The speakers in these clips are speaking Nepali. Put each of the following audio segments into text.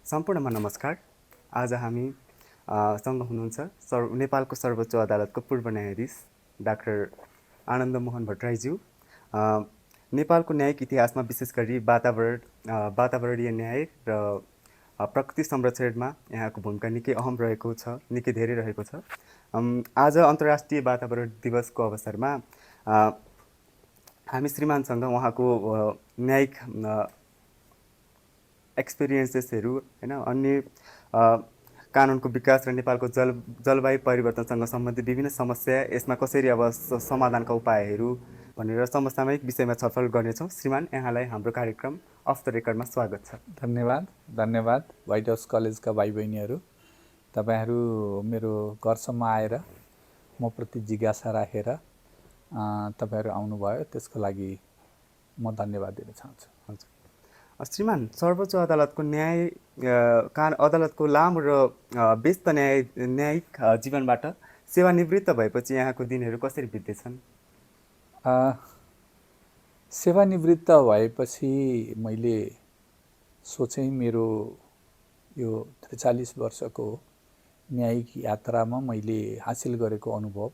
सम्पूर्णमा नमस्कार। आज हामी सँग हुनुहुन्छ नेपालको सर्वोच्च अदालतको पूर्व न्यायाधीश डाक्टर आनन्द मोहन भट्टराईज्यू। नेपालको न्यायिक इतिहासमा विशेष गरी वातावरणीय न्याय र प्रकृति संरक्षणमा यहाँको भूमिका निकै अहम रहेको छ, निकै धेरै रहेको छ। आज अन्तर्राष्ट्रिय वातावरण दिवसको अवसरमा हामी श्रीमानसँग उहाँको न्यायिक एक्सपिरियन्सेसहरू हैन, अन्य कानुनको विकास र नेपालको जलवायु परिवर्तनसँग सम्बन्धित विभिन्न समस्या, यसमा कसरी अब समाधानका उपायहरू भनेर समसामयिक विषयमा छलफल गर्नेछौँ। श्रीमान, यहाँलाई हाम्रो कार्यक्रम अफ द रेकर्डमा स्वागत छ। धन्यवाद व्हाइट हाउस कलेजका भाइ बहिनीहरू, तपाईहरू मेरो घरसम्म आएर म प्रति जिज्ञासा राखेर तपाईहरू आउनुभयो, त्यसको लागि म धन्यवाद दिन चाहन्छु। हजुर श्रीमान, सर्वोच्च अदालतको अदालतको लामो र व्यस्त न्यायिक जीवनबाट सेवानिवृत्त भएपछि यहाँको दिनहरू कसरी बित्दैछन्? सेवानिवृत्त भएपछि मैले सोचेँ मेरो यो 43 वर्षको न्यायिक यात्रामा मैले हासिल गरेको अनुभव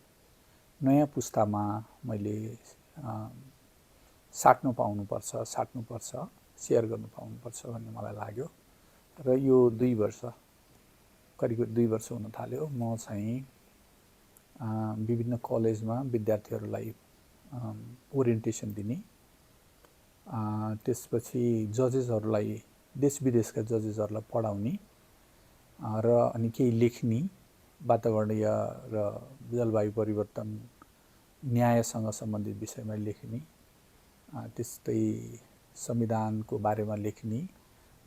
नयाँ पुस्तामा मैले साट्नु पर्छ, सेयर गर्नु पाउनुपर्छ भन्ने मलाई लाग्यो। र यो करिब 2 वर्ष हुन थाल्यो। म चाहिँ विभिन्न कलेजमा विद्यार्थीहरूलाई ओरिएन्टेसन दिने, त्यसपछि जजेसहरूलाई, देश विदेशका जजेसहरूलाई पढाउने र अनि केही लेख्ने, वातावरणीय र जलवायु परिवर्तन न्यायसँग सम्बन्धित विषयमा लेख्ने, त्यस्तै संविधानको बारेमा लेख्ने,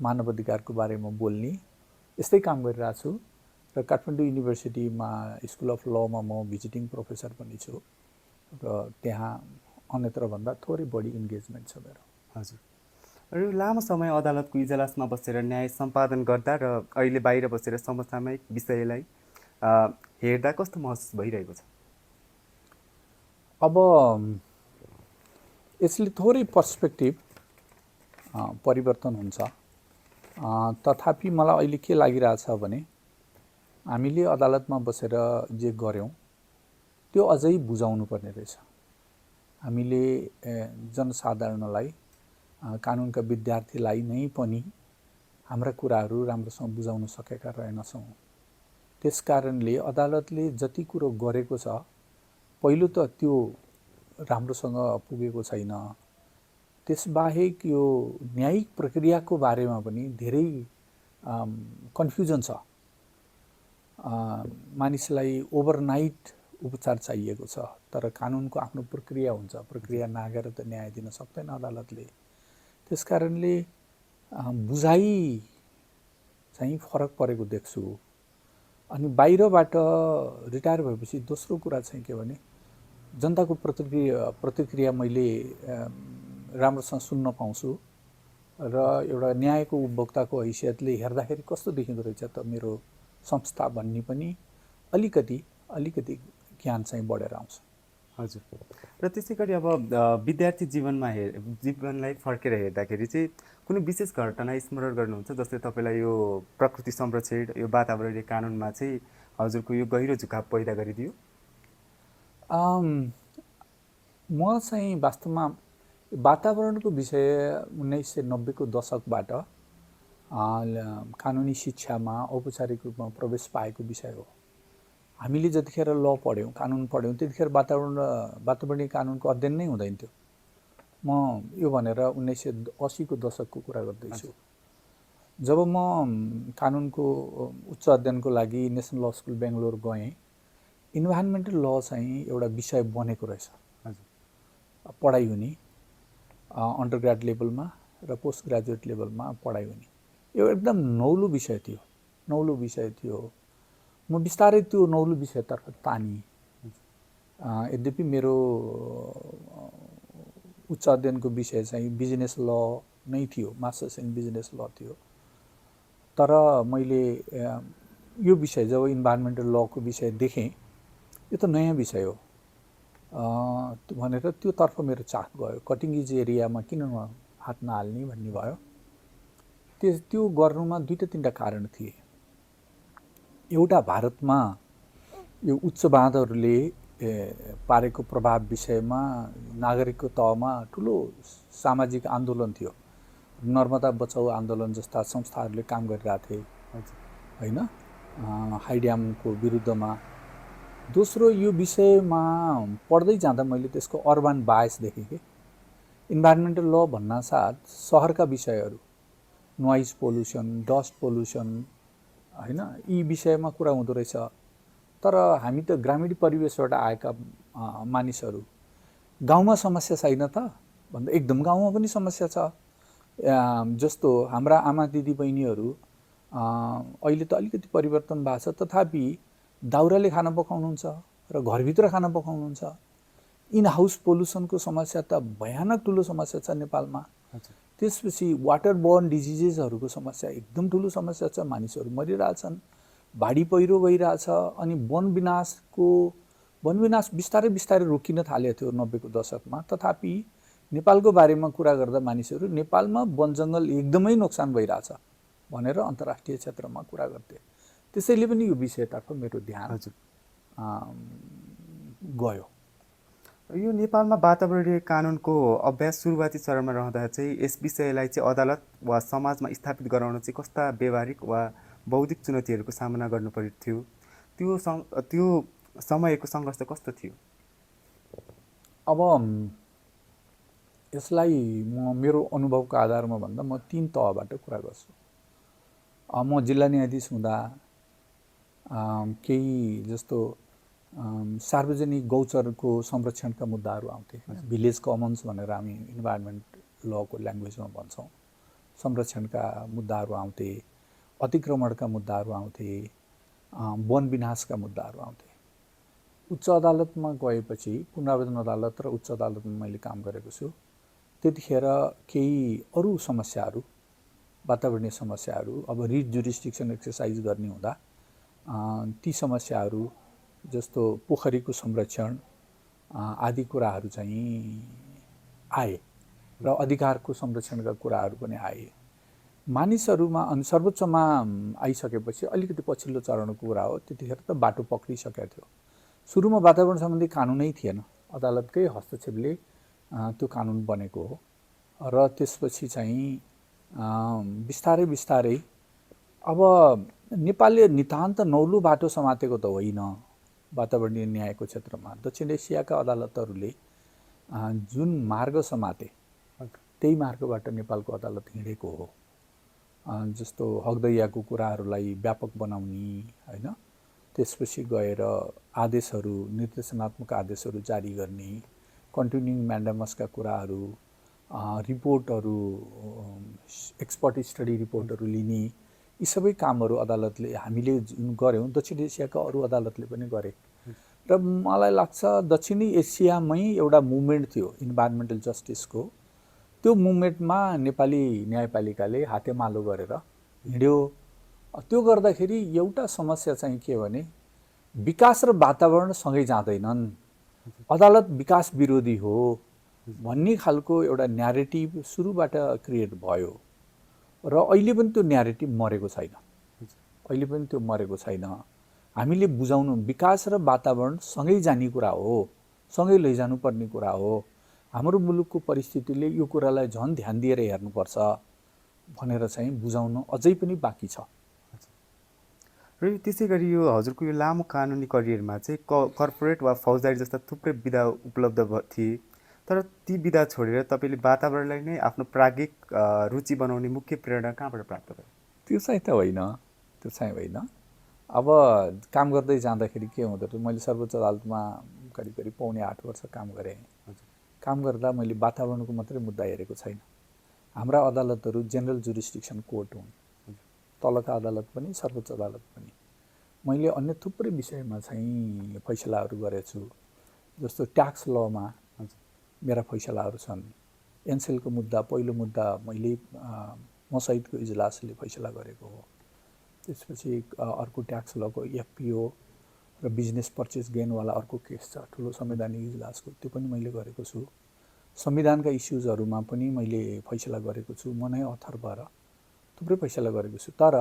मानव अधिकारको बारेमा बोल्ने, यस्तै काम गरिरहेको छु। र काठमाडौँ युनिभर्सिटीमा स्कुल अफ लमा म भिजिटिङ प्रोफेसर पनि छु र त्यहाँ अन्यत्रभन्दा थोरै बढी इन्गेजमेन्ट छ मेरो। हजुर, र लामो समय अदालतको इजलासमा बसेर न्याय सम्पादन गर्दा र अहिले बाहिर बसेर समसामयिक विषयलाई हेर्दा कस्तो महसुस भइरहेको छ? अब यसले थोरै पर्सपेक्टिभ परिवर्तन हुन्छ। तथापि मलाई अहिले के लागिरहेछ भने हामीले अदालतमा बसेर जे गर्यौँ त्यो अझै बुझाउनु पर्ने रहेछ। हामीले जनसाधारणलाई, कानुनका विद्यार्थीलाई नै पनि हाम्रा कुराहरू राम्रोसँग बुझाउन सकेका रहेनछौँ। त्यसकारणले अदालतले जति कुरो गरेको छ, पहिलो त त्यो राम्रोसँग पुगेको छैन। त्यसबाहेक यो न्यायिक प्रक्रियाको बारेमा पनि धेरै कन्फ्युजन छ। मानिसलाई ओभरनाइट उपचार चाहिएको छ, तर कानुनको आफ्नो प्रक्रिया हुन्छ, प्रक्रिया नागेर त न्याय दिन सक्दैन अदालतले। त्यसकारणले बुझाइ चाहिँ फरक परेको देख्छु। अनि बाहिरबाट रिटायर भएपछि दोस्रो कुरा चाहिँ के भने जनताको प्रतिक्रिया मैले राम्रोसँग सुन्न पाउँछु र एउटा न्यायको उपभोक्ताको हैसियतले हेर्दाखेरि कस्तो देखिँदो रहेछ त मेरो संस्था भन्ने पनि अलिकति ज्ञान चाहिँ बढेर आउँछ। हजुर, र त्यसै गरी अब विद्यार्थी जीवनलाई फर्केर हेर्दाखेरि चाहिँ कुनै विशेष घटना स्मरण गर्नुहुन्छ जसले तपाईँलाई यो प्रकृति संरक्षण, यो वातावरणीय कानुनमा चाहिँ हजुरको यो गहिरो झुकाव पैदा गरिदियो? म चाहिँ वास्तवमा वातावरणको विषय 1990 को दशकबाट कानुनी शिक्षामा औपचारिक रूपमा प्रवेश पाएको विषय हो। हामीले जतिखेर ल पढ्यौँ, कानुन पढ्यौँ, त्यतिखेर वातावरणीय कानुनको अध्ययन नै हुँदैन थियो। म यो भनेर 1980 को दशकको कुरा गर्दैछु। जब म कानुनको उच्च अध्ययनको लागि नेसनल ल स्कुल बेङ्गलोर गएँ, इन्भाइरोन्मेन्टल ल चाहिँ एउटा विषय बनेको रहेछ। पढाइ हुने अन्डर ग्रेड लेभलमा र पोस्ट ग्रेजुएट लेभलमा पढाइ हुने, यो एकदम नौलो विषय थियो। म बिस्तारै त्यो नौलो विषयतर्फ तानिएँ। यद्यपि मेरो उच्च अध्ययनको विषय चाहिँ बिजनेस ल नै थियो, मास्टर्स इन बिजनेस ल थियो। तर मैले यो विषय जब इन्भाइरोन्मेन्टल लको विषय देखेँ, यो त नयाँ विषय हो भनेर त्योतर्फ मेरो चाख गयो। कटिङ एज एरियामा किन हात नहाल्ने भन्ने भयो। त्यो गर्नुमा दुईटा तीनटा कारण थिए। एउटा भारतमा यो उच्च बाँधहरूले पारेको प्रभाव विषयमा नागरिकको तहमा ठुलो सामाजिक आन्दोलन थियो। नर्मदा बचाउ आन्दोलन जस्ता संस्थाहरूले काम गरिरहेथे होइन, हाई ड्यामको विरुद्धमा। दोस्रो, यो विषयमा पढ्दै जाँदा मैले त्यसको अर्बन बायस देखेँ कि इन्भाइरोमेन्टल ल भन्नासाथ सहरका विषयहरू, नोइज पोल्युसन, डस्ट पोल्युसन होइन, यी विषयमा कुरा हुँदो रहेछ। तर हामी त ग्रामीण परिवेशबाट आएका मानिसहरू, गाउँमा समस्या छैन त भन्दा एकदम गाउँमा पनि समस्या छ। जस्तो हाम्रा आमा दिदी बहिनीहरू अहिले त अलिकति परिवर्तन भएको छ, तथापि दाउराले खाना पकाउनुहुन्छ र घरभित्र खाना पकाउनुहुन्छ। इन हाउस पोल्युसनको समस्या त भयानक ठुलो समस्या छ नेपालमा। त्यसपछि वाटर बोर्न डिजिजेसहरूको समस्या एकदम ठुलो समस्या छ, मानिसहरू मरिरहेछन्, बाढी पहिरो भइरहेछ। अनि वन विनाश बिस्तारै बिस्तारै रोकिन थालेको थियो 90 को दशकमा। तथापि नेपालको बारेमा कुरा गर्दा मानिसहरू नेपालमा वन जङ्गल एकदमै नोक्सान भइरहेछ भनेर अन्तर्राष्ट्रिय क्षेत्रमा कुरा गर्थे। त्यसैले पनि यो विषयतर्फ मेरो ध्यान गयो। यो नेपालमा वातावरणीय कानुनको अभ्यास सुरुवाती चरणमा रहँदा चाहिँ यस विषयलाई चाहिँ अदालत वा समाजमा स्थापित गराउन चाहिँ कस्ता व्यवहारिक वा बौद्धिक चुनौतीहरूको सामना गर्नु परेको थियो? त्यो समयको सङ्घर्ष कस्तो थियो? अब यसलाई म मेरो अनुभवको आधारमा भन्दा म 3 तहबाट कुरा गर्छु। म जिल्ला न्यायाधीश हुँदा केही जस्तो सार्वजनिक गौचरको संरक्षणका मुद्दाहरू आउँथे। भिलेज कमन्स भनेर हामी इन्भाइरोमेन्ट लको ल्याङ्ग्वेजमा भन्छौँ। संरक्षणका मुद्दाहरू आउँथे, अतिक्रमणका मुद्दाहरू आउँथे, वन विनाशका मुद्दाहरू आउँथे। उच्च अदालतमा गएपछि, पुनरावेदन अदालत र उच्च अदालतमा मैले काम गरेको छु, त्यतिखेर केही अरू समस्याहरू, वातावरणीय समस्याहरू, अब रिट जुरिस्डिक्सन एक्सर्साइज गर्ने हुँदा ती समस्याहरू जस्तो पोखरीको संरक्षण आदि कुराहरू चाहिँ आए र अधिकारको संरक्षणका कुराहरू पनि आए। मानिसहरूमा अनि सर्वोच्चमा आइसकेपछि अलिकति पछिल्लो चरणको कुरा हो, त्यतिखेर त बाटो पक्रिसकेको थियो। सुरुमा वातावरण सम्बन्धी कानुनै थिएन, अदालतकै हस्तक्षेपले त्यो कानुन बनेको हो। र त्यसपछि चाहिँ बिस्तारै बिस्तारै अब नेपालले नितान्त नौलो बाटो समातेको त होइन। वातावरणीय न्यायको क्षेत्रमा दक्षिण एसियाका अदालतहरूले जुन मार्ग समाते त्यही मार्गबाट नेपालको अदालत हिँडेको हो। जस्तो हकदैयाको कुराहरूलाई व्यापक बनाउने होइन, त्यसपछि गएर आदेशहरू, निर्देशनात्मक आदेशहरू जारी गर्ने, कन्टिन्युइङ म्यान्डामसका कुराहरू, रिपोर्टहरू, एक्सपर्ट स्टडी रिपोर्टहरू लिने, यी सबै कामहरू अदालतले, हामीले जुन गऱ्यौँ, दक्षिण एसियाका अरू अदालतले पनि गरे। र मलाई लाग्छ दक्षिणी एसियामै एउटा मुभमेन्ट थियो इन्भाइरोमेन्टल जस्टिसको। त्यो मुभमेन्टमा नेपाली न्यायपालिकाले हातेमालो गरेर हिँड्यो। त्यो गर्दाखेरि एउटा समस्या चाहिँ के भने विकास र वातावरण सँगै जाँदैनन्, अदालत विकास विरोधी हो भन्ने खालको एउटा न्यारेटिभ सुरुबाट क्रिएट भयो। र अहिले पनि त्यो न्यारेटिभ मरेको छैन, अहिले पनि त्यो मरेको छैन। हामीले बुझाउनु, विकास र वातावरण सँगै जाने कुरा हो, सँगै लैजानुपर्ने कुरा हो। हाम्रो मुलुकको परिस्थितिले यो कुरालाई झन् ध्यान दिएर हेर्नुपर्छ भनेर चाहिँ बुझाउन अझै पनि बाँकी छ। र त्यसै गरी यो हजुरको यो लामो कानुनी करियरमा चाहिँ कर्पोरेट वा फौजदारी जस्ता थुप्रै विधा उपलब्ध थिए, तर ती विधा छोडेर तपाईँले वातावरणलाई नै आफ्नो प्राज्ञिक रुचि बनाउने मुख्य प्रेरणा कहाँबाट प्राप्त भयो? त्यो चाहिँ त होइन, त्यो चाहिँ होइन। अब काम गर्दै जाँदाखेरि के हुँदो थियो, मैले सर्वोच्च अदालतमा करिब करिब पौने 8 वर्ष काम गरेँ। काम गर्दा मैले वातावरणको मात्रै मुद्दा हेरेको छैन। हाम्रा अदालतहरू जेनरल जुरिस्डिक्सन कोर्ट हुन्, तलका अदालत पनि सर्वोच्च अदालत पनि। मैले अन्य थुप्रै विषयमा चाहिँ फैसलाहरू गरेछु। जस्तो ट्याक्स लमा मेरा फैसलाहरू छन्। एनसेलको मुद्दा, पहिलो मुद्दा मैले मसहितको इजलासले फैसला गरेको हो। त्यसपछि अर्को ट्याक्स लको एफपिओ र बिजनेस पर्चेस गेनवाला अर्को केस छ ठुलो संवैधानिक इजलासको, त्यो पनि मैले गरेको छु। संविधानका इस्युजहरूमा पनि मैले फैसला गरेको छु म नै अथर भएर। थुप्रै पैसाले गरेको छु। तर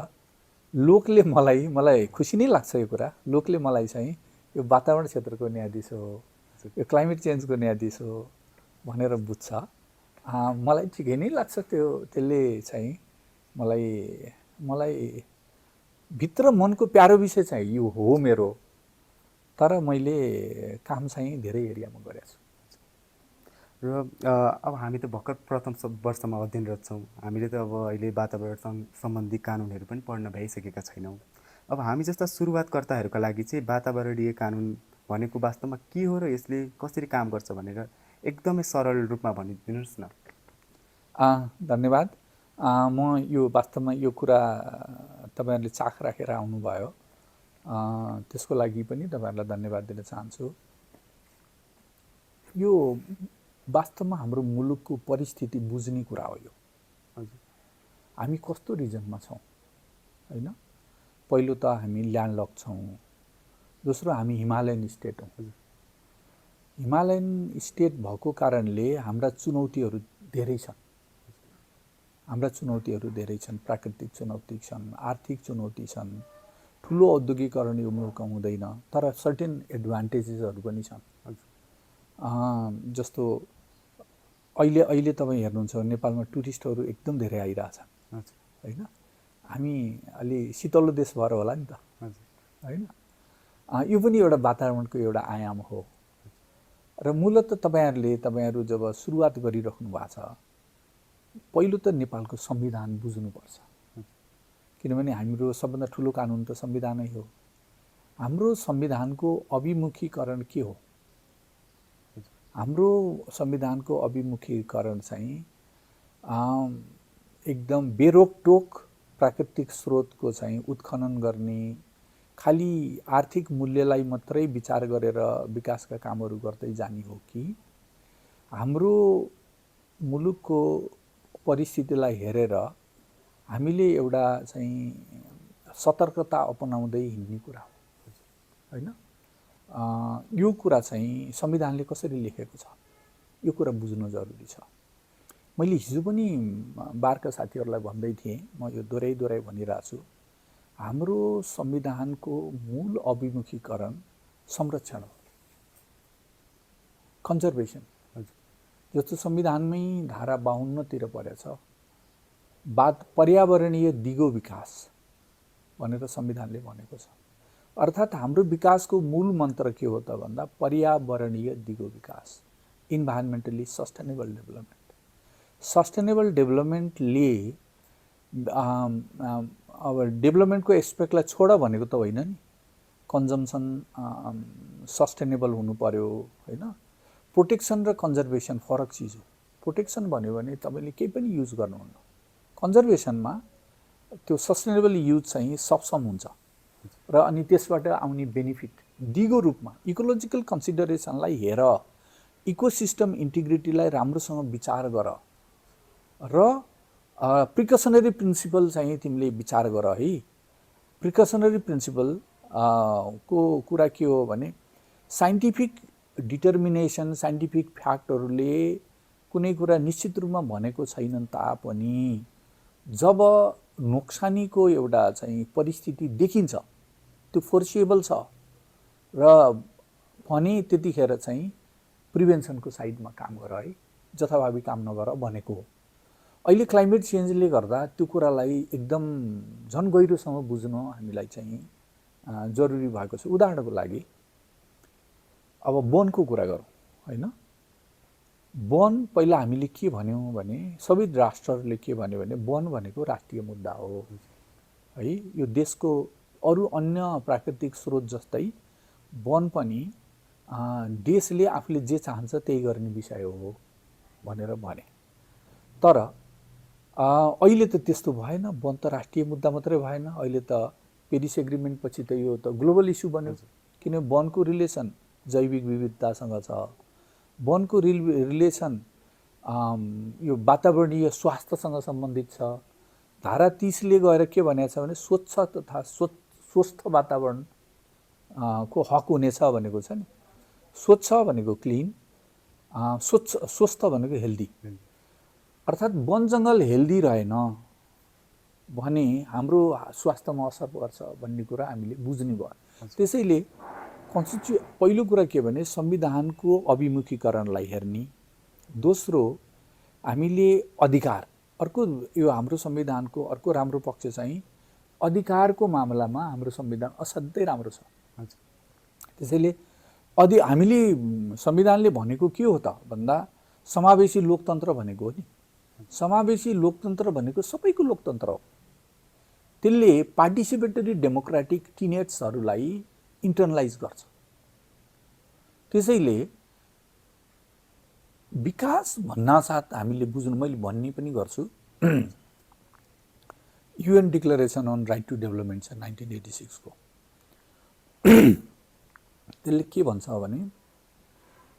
लोकले मलाई खुसी नै लाग्छ यो कुरा, लोकले मलाई चाहिँ यो वातावरण क्षेत्रको न्यायाधीश हो, यो क्लाइमेट चेन्जको न्यायाधीश हो भनेर बुझ्छ। मलाई ठिकै नै लाग्छ त्यसले चाहिँ मलाई भित्र मनको प्यारो विषय चाहिँ यो हो मेरो। तर मैले काम चाहिँ धेरै एरियामा गरेको छु। र अब हामी त भर्खर प्रथम वर्षमा अध्ययनरत छौँ। हामीले त अब अहिले वातावरण सम्बन्धी कानुनहरू पनि पढ्न भ्याइसकेका छैनौँ। अब हामी जस्ता सुरुवातकर्ताहरूका लागि चाहिँ वातावरणीय कानुन भनेको वास्तवमा के हो र यसले कसरी काम गर्छ भनेर एकदमै सरल रूपमा भनिदिनुहोस् न। धन्यवाद। म यो वास्तवमा यो कुरा तपाईँहरूले चाख राखेर आउनुभयो, त्यसको लागि पनि तपाईँहरूलाई धन्यवाद दिन चाहन्छु। यो वास्तवमा हाम्रो मुलुकको परिस्थिति बुझ्ने कुरा हो। यो हामी कस्तो रिजनमा छौँ होइन। पहिलो त हामी ल्यान्डलक छौँ, दोस्रो हामी हिमालयन स्टेट हौँ। हिमालयन स्टेट भएको कारणले हाम्रा चुनौतीहरू धेरै छन्। प्राकृतिक चुनौती छन्, आर्थिक चुनौती छन्, ठुलो औद्योगिकरण यो मुलुकमा हुँदैन, तर सर्टेन एडभान्टेजेसहरू पनि छन्। जस्तो अहिले तपाईँ हेर्नुहुन्छ नेपालमा टुरिस्टहरू एकदम धेरै आइरहेछन् होइन। हामी अलि शीतलो देश भएर होला नि त होइन। यो पनि एउटा वातावरणको एउटा आयाम हो। र मूलत तपाईँहरू जब सुरुवात गरिराख्नु भएको छ, पहिलो त नेपालको संविधान बुझ्नुपर्छ। किनभने हाम्रो सबभन्दा ठुलो कानुन त संविधानै हो। हाम्रो संविधानको अभिमुखीकरण के हो? हाम्रो संविधानको अभिमुखीकरण चाहिँ एकदम बेरोकटोक प्राकृतिक स्रोतको चाहिँ उत्खनन गर्ने, खालि आर्थिक मूल्यलाई मात्रै विचार गरेर विकासका कामहरू गर्दै जाने हो कि हाम्रो मुलुकको परिस्थितिलाई हेरेर हामीले एउटा चाहिँ सतर्कता अपनाउँदै हिँड्ने कुरा हो होइन। यो कुरा चाहिँ संविधानले कसरी लेखेको छ यो कुरा बुझ्नु जरुरी छ। मैले हिजो पनि बारका साथीहरूलाई भन्दै थिएँ, म यो दोहोऱ्याइ भनिरहेको छु। हाम्रो संविधानको मूल अभिमुखीकरण संरक्षण हो, कन्जर्भेसन। जस्तो संविधानमै धारा 52 तिर परेछ, पर्यावरणीय दिगो विकास भनेर संविधानले भनेको छ। अर्थात् हाम्रो विकासको मूल मन्त्र के हो त भन्दा पर्यावरणीय दिगो विकास, इन्भाइरोमेन्टली सस्टेनेबल डेभलपमेन्ट। सस्टेनेबल डेभलपमेन्टले अब डेभलपमेन्टको एस्पेक्टलाई छोड भनेको त होइन नि। कन्जम्सन सस्टेनेबल हुनु पर्यो होइन। प्रोटेक्सन र कन्जर्भेसन फरक चिज हो। प्रोटेक्सन भन्यो भने तपाईँले केही पनि युज गर्नुहुन्न। कन्जर्भेसनमा त्यो सस्टेनेबल युज चाहिँ सक्षम हुन्छ र अनि त्यसबाट आउने बेनिफिट दिगो रूपमा इकोलोजिकल कन्सिडरेसनलाई हेर, इकोसिस्टम इन्टिग्रिटीलाई राम्रोसँग विचार गर र प्रिकसनरी प्रिन्सिपल चाहिँ तिमीले विचार गर है। प्रिकसनरी प्रिन्सिपल को कुरा के हो भने साइन्टिफिक डिटर्मिनेसन, साइन्टिफिक फ्याक्टहरूले कुनै कुरा निश्चित रूपमा भनेको छैनन् तापनि जब नोक्सानीको एउटा चाहिँ परिस्थिति देखिन्छ, त्यो फोर्सिएबल छ र भने त्यतिखेर चाहिँ प्रिभेन्सनको साइडमा काम गर है, जथाभावी काम नगर भनेको हो। अहिले क्लाइमेट चेन्जले गर्दा त्यो कुरालाई एकदम झन गहिरोसँग बुझ्न हामीलाई चाहिँ जरुरी भएको छ। उदाहरणको लागि अब वनको कुरा गरौँ होइन। वन पहिला हामीले के भन्यौँ भने सबै राष्ट्रहरूले के भन्यो भने वन भनेको राष्ट्रिय मुद्दा हो है। यो देशको अरू अन्य प्राकृतिक स्रोत जस्तै वन पनि देशले आफूले जे चाहन्छ त्यही गर्ने विषय हो भनेर भने। तर अहिले त त्यस्तो भएन। वन त राष्ट्रिय मुद्दा मात्रै भएन, अहिले त पेरिस एग्रिमेन्ट पछि त यो त ग्लोबल इस्यु बन्यो। किन वनको रिलेसन जैविक विविधतासँग छ, वनको रिलेसन यो वातावरणीय स्वास्थ्यसँग सम्बन्धित छ। धारा 30 ले गएर के भनेको छ भने स्वच्छ तथा स्वस्थ वातावरण को हक हुनेछ भनेको छ नि। स्वच्छ भनेको क्लिन, स्वस्थ भनेको हेल्दी। अर्थात् वन जङ्गल हेल्दी रहेन भने हाम्रो स्वास्थ्यमा असर पर्छ भन्ने कुरा हामीले बुझ्ने भयो। त्यसैले पहिलो कुरा के भने संविधानको अभिमुखीकरणलाई हेर्ने, दोस्रो हामीले अधिकार, अर्को यो हाम्रो संविधानको अर्को राम्रो पक्ष चाहिँ अधिकारको मामलामा हाम्रो संविधान असाध्यै राम्रो छ। त्यसैले हामीले संविधानले भनेको के हो त भन्दा समावेशी लोकतन्त्र भनेको हो नि। समावेशी लोकतन्त्र भनेको सबैको लोकतन्त्र हो। त्यसले पार्टिसिपेटरी डेमोक्रेटिक टिनेट्सहरूलाई इन्टर्नलाइज गर्छ। त्यसैले विकास भन्नासाथ हामीले बुझ्नु, मैले भन्ने पनि गर्छु, UN declaration on right to development छ 1986 को। त्यसले के भन्छ भने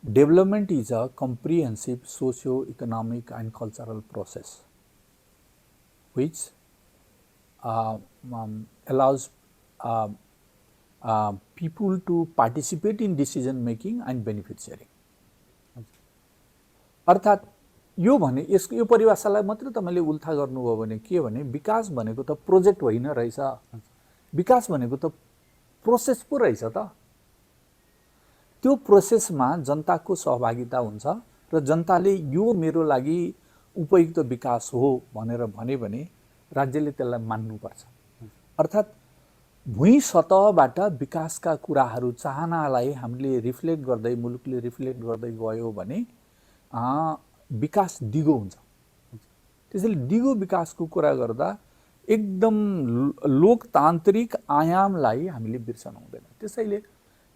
development is a comprehensive socio economic and cultural process which allows people to participate in decision making and benefit sharing। अर्थात् यो भने यो परिभाषालाई मात्र तपाईले उल्था गर्नुभयो भने के भने विकास भनेको त प्रोजेक्ट होइन रहेछ, विकास भनेको त प्रोसेस पो रहेछ त। त्यो प्रोसेसमा जनताको सहभागिता हुन्छ र जनताले यो मेरो लागि उपयुक्त विकास हो भनेर भने राज्यले त्यसलाई मान्नुपर्छ। अर्थात् भुइँ सतहबाट विकासका कुराहरू चाहनालाई हामीले रिफ्लेक्ट गर्दै, मुलुकले रिफ्लेक्ट गर्दै गयो भने विकास दिगो हुन्छ। त्यसैले दिगो विकासको कुरा गर्दा एकदम लोकतान्त्रिक आयामलाई हामीले बिर्सन हुँदैन। त्यसैले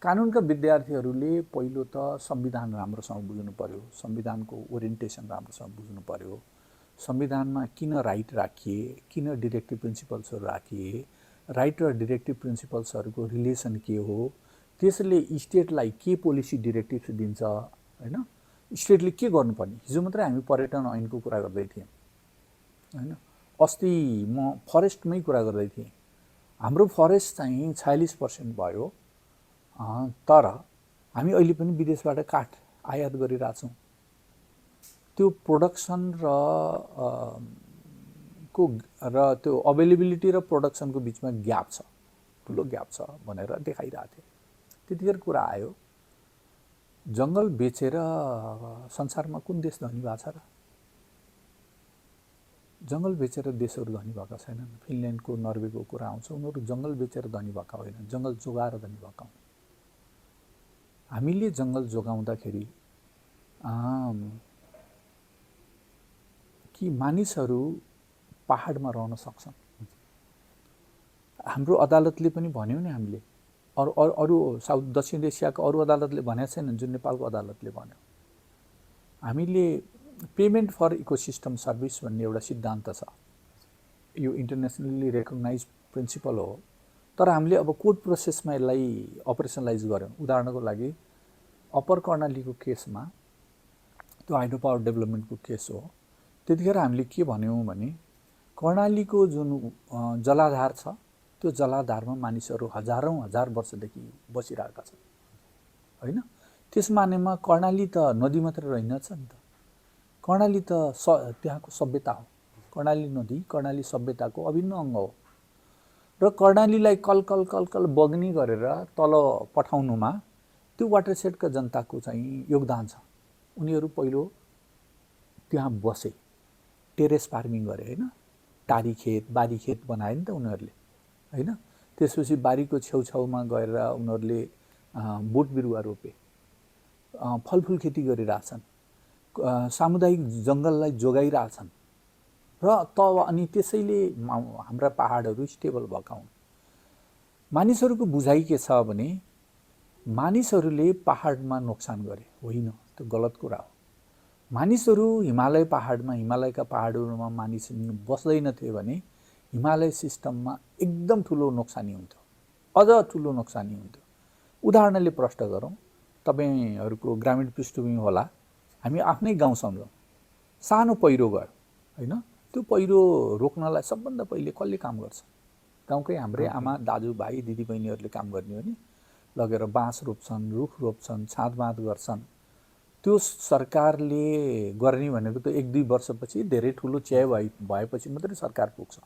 कानुनका विद्यार्थीहरूले पहिलो त संविधान राम्रोसँग बुझ्नु पर्यो, संविधानको ओरिएन्टेसन राम्रोसँग बुझ्नु पर्यो, संविधानमा किन राइट राखिए, किन डिरेक्टिभ प्रिन्सिपल्सहरू राखिए, राइट र डिरेक्टिभ प्रिन्सिपल्सहरूको रिलेसन के हो, त्यसले स्टेटलाई के पोलिसी डिरेक्टिभ्स दिन्छ, हैन, स्टेटले के गर्नुपर्ने। हिजो मात्रै हामी पर्यटन ऐनको कुरा गर्दै थियौँ, हैन, अस्ति म फरेस्टमै कुरा गर्दै थिएँ। हाम्रो फरेस्ट चाहिँ 46% भयो, तर हामी अहिले पनि विदेशबाट काठ आयात गरिरहेछौँ। त्यो प्रोडक्सन र त्यो अवेलेबिलिटी र प्रोडक्सनको बिचमा ग्याप छ, ठुलो ग्याप छ भनेर देखाइरहेको थियो। त्यतिखेर कुरा आयो, जङ्गल बेचेर संसारमा कुन देश धनी भएको छ र? जङ्गल बेचेर देशहरू धनी भएका छैनन्। फिनल्यान्डको, नर्वेको कुरा आउँछ, उनीहरू जङ्गल बेचेर धनी भएका होइनन्, जङ्गल जोगाएर धनी भएका हुन्। हामीले जङ्गल जोगाउँदाखेरि कि मानिसहरू पहाडमा रहन सक्छन्। हाम्रो अदालतले पनि भन्यो नि, हामीले अरू साउथ दक्षिण एसियाको अरू अदालतले भनेको छैन, जुन नेपालको अदालतले भन्यो। हामीले पेमेन्ट फर इकोसिस्टम सर्भिस भन्ने एउटा सिद्धान्त छ, यो इन्टरनेसनली रेकग्नाइज प्रिन्सिपल हो। तर हामीले अब कोर्ट प्रोसेसमा यसलाई अपरेसनलाइज गऱ्यौँ। उदाहरणको लागि अप्पर कर्णालीको केसमा, त्यो हाइड्रो पावर डेभलपमेन्टको केस हो, त्यतिखेर हामीले के भन्यौँ भने कर्णालीको जुन जलाधार छ, त्यो जलाधारमा मानिसहरू हजार वर्षदेखि बसिरहेका छन्, होइन। त्यस मानेमा कर्णाली त नदी मात्र रहेनछ नि त, कर्णाली त त्यहाँको सभ्यता हो। कर्णाली नदी कर्णाली सभ्यताको अभिन्न अङ्ग हो र कर्णालीलाई कल बग्ने गरेर तल पठाउनुमा त्यो वाटरसेडका जनताको चाहिँ योगदान छ। उनीहरू पहिलो त्यहाँ बसे, टेरेस फार्मिङ गरे, होइन, टारी खेत, बारी खेत बनाए नि त उनीहरूले, होइन। त्यसपछि बारीको छेउछाउमा गएर उनीहरूले बोट बिरुवा रोपे, फलफुल खेती गरिरहेछन्, सामुदायिक जङ्गललाई जोगाइरहेछन् र अनि त्यसैले हाम्रा पहाडहरू स्टेबल भएका हुन्। मानिसहरूको बुझाइ के छ भने मानिसहरूले पहाडमा नोक्सान गरे, होइन, त्यो गलत कुरा हो। मानिसहरू हिमालयका पहाडहरूमा मानिस बस्दैनथे भने हिमालय सिस्टममा एकदम ठुलो नोक्सानी हुन्थ्यो, अझ ठुलो नोक्सानी हुन्थ्यो। उदाहरणले प्रष्ट गरौँ, तपाईहरूको ग्रामीण पृष्ठभूमि होला, हामी आफ्नै गाउँ सम्झौँ, सानो पहिरो गयो, होइन, त्यो पहिरो रोक्नलाई सबभन्दा पहिले कसले काम गर्छ? गाउँकै हाम्रै आमा, दाजुभाइ, दिदीबहिनीहरूले काम गर्ने हो नि। लगेर बाँस रोप्छन्, रुख रोप्छन्, छाँदबाँध गर्छन्। त्यो सरकारले गर्ने भनेको त 1-2 वर्षपछि धेरै ठुलो क्षय भएपछि मात्रै सरकार पुग्छ।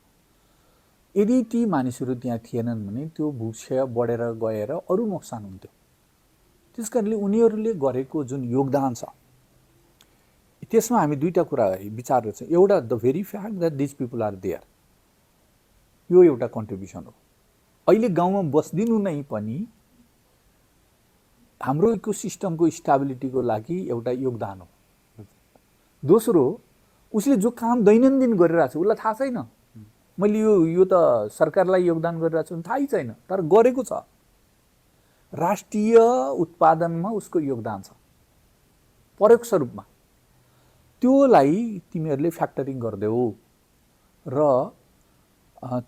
यदि ती मानिसहरू त्यहाँ थिएनन् भने त्यो भूक्षय बढेर गएर अरू नोक्सान हुन्थ्यो। त्यस कारणले उनीहरूले गरेको जुन योगदान छ त्यसमा हामी दुईटा कुरा विचार गर्छ। एउटा the very fact that these people are there, यो एउटा कन्ट्रिब्युसन हो। अहिले गाउँमा बस्दिनु नै पनि हाम्रो इकोसिस्टमको स्टेबिलिटीको लागि एउटा योगदान हो। दोस्रो, उसले जो काम दैनन्दिन गरिरहेको छ उसलाई थाहा छैन मैले यो त सरकारलाई योगदान गरिरहेको छु थाहै छैन, तर गरेको छ। राष्ट्रिय उत्पादनमा उसको योगदान छ परोक्ष रूपमा। त्योलाई तिमीहरूले फ्याक्टरिङ गरिदेऊ र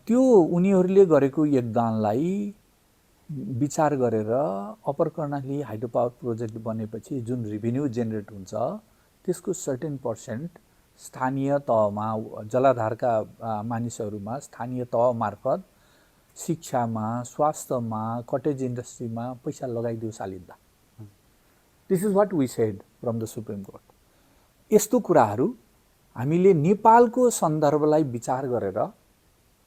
त्यो उनीहरूले गरेको योगदानलाई विचार गरेर upper Karnali hydro power project बनेपछि जुन रेभिन्यू जेनेरेट हुन्छ त्यसको सर्टेन पर्सेन्ट स्थानीय तहमा, जलाधारका मानिसहरूमा स्थानीय तह मार्फत शिक्षामा, स्वास्थ्यमा, कटेज इन्डस्ट्रीमा पैसा लगाइदियो सालिँदा। This is what we said from the supreme court. यस्तो कुराहरू हामीले नेपालको सन्दर्भलाई विचार गरेर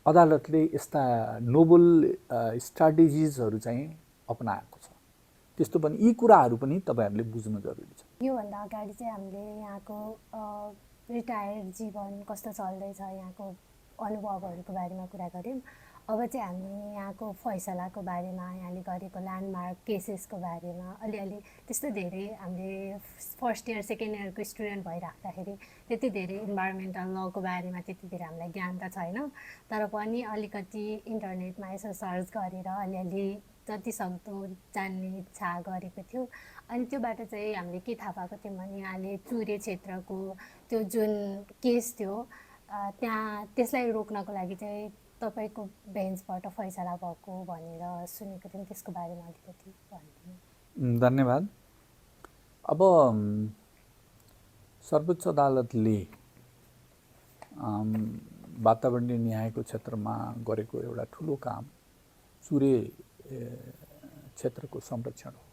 अदालतले यस्ता नोबल स्ट्राटेजिजहरू चाहिँ अपनाएको छ। त्यस्तो पनि यी कुराहरू पनि तपाईहरुले बुझ्नु जरुरी छ। योभन्दा अगाडि चाहिँ हामीले यहाँको रिटायर्ड जीवन कस्तो चल्दैछ, यहाँको अनुभवहरूको बारेमा कुरा गऱ्यौँ। अब चाहिँ हामी यहाँको फैसलाको बारेमा, यहाँले गरेको ल्यान्डमार्क केसेसको बारेमा अलिअलि त्यस्तो धेरै हामीले फर्स्ट इयर सेकेन्ड इयरको स्टुडेन्ट भइराख्दाखेरि त्यति धेरै इन्भाइरोमेन्टल लको बारेमा त्यति धेरै हामीलाई ज्ञान त छैन, तर पनि अलिकति इन्टरनेटमा यसो सर्च गरेर अलिअलि जति सक्दो जान्ने इच्छा गरेको थियो। अनि त्योबाट चाहिँ हामीले के थाहा पाएको थियौँ भने यहाँले चुरे क्षेत्रको त्यो जुन केस थियो त्यहाँ त्यसलाई रोक्नको लागि चाहिँ तपाईको बेन्चबाट फैसला भएको भनेर सुनेको थियौँ, त्यसको बारेमा अलिकति भनिदिनु। धन्यवाद। अब सर्वोच्च अदालतले वातावरणीय न्यायको क्षेत्रमा गरेको एउटा ठुलो काम चुरे क्षेत्रको संरक्षण हो।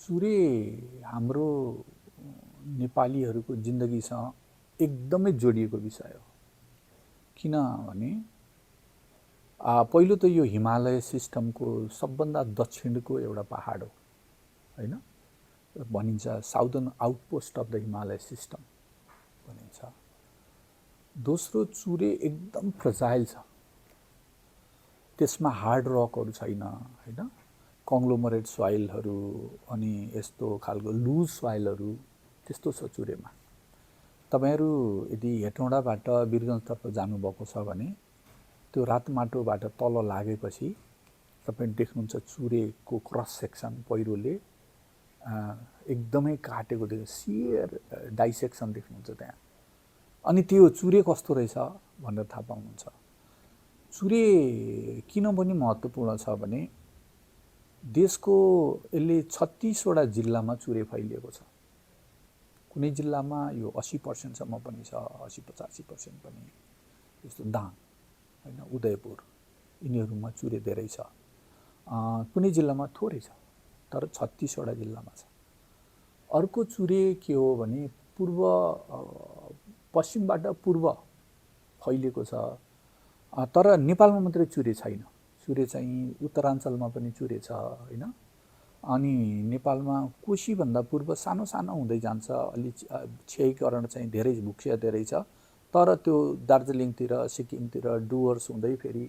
चुरे हाम्रो नेपालीहरूको जिन्दगीसँग एकदमै जोडिएको विषय हो। किनभने पहिलो त यो हिमालय सिस्टमको सबभन्दा दक्षिणको एउटा पहाड हो हैन, भनिन्छ southern outpost of the Himalaya system भनिन्छ। दोस्रो, चुरे एकदम फ्रजाइल छ, त्यसमा हार्ड रकहरू छैन हैन, कङ्ग्लोमरेट सोइलहरू अनि यस्तो खालको लुज सोइलहरू त्यस्तो छ चुरेमा। तपाईहरु यदि हेटौँडाबाट वीरगञ्जतर्फ जानुभएको छ भने त्यो रातमाटोबाट तल लागेपछि तपाईले देख्नुहुन्छ चुरेको क्रस सेक्सन पहिरोले एकदमै काटेको देख्नु, सियर डाइसेक्सन देख्नुहुन्छ त्यहाँ। अनि त्यो चुरे कस्तो रहेछ भनेर थाहा पाउनुहुन्छ। चुरे किन पनि महत्त्वपूर्ण छ भने देशको यसले 36 वटा जिल्लामा चुरे फैलिएको छ। कुनै जिल्लामा यो 80% सम्म पनि छ, 80-85% पनि। जस्तो दाङ हैन, उदयपुर, यिनीहरूमा चुरे धेरै छ। कुनै जिल्लामा थोरै छ, तर 36 वटा जिल्लामा छ। अर्को चुरे के हो भने पश्चिमबाट पूर्व फैलिएको छ, तर नेपालमा मात्रै चुरे छैन। चुरे चाहिँ उत्तराञ्चलमा पनि चुरे छ हैन। अनि नेपालमा कोशीभन्दा पूर्व सानो सानो हुँदै जान्छ, अलि क्षयीकरण चाहिँ धेरै, भूक्षय धेरै छ, तर त्यो दार्जिलिङतिर, सिक्किमतिर डुवर्स हुँदै फेरि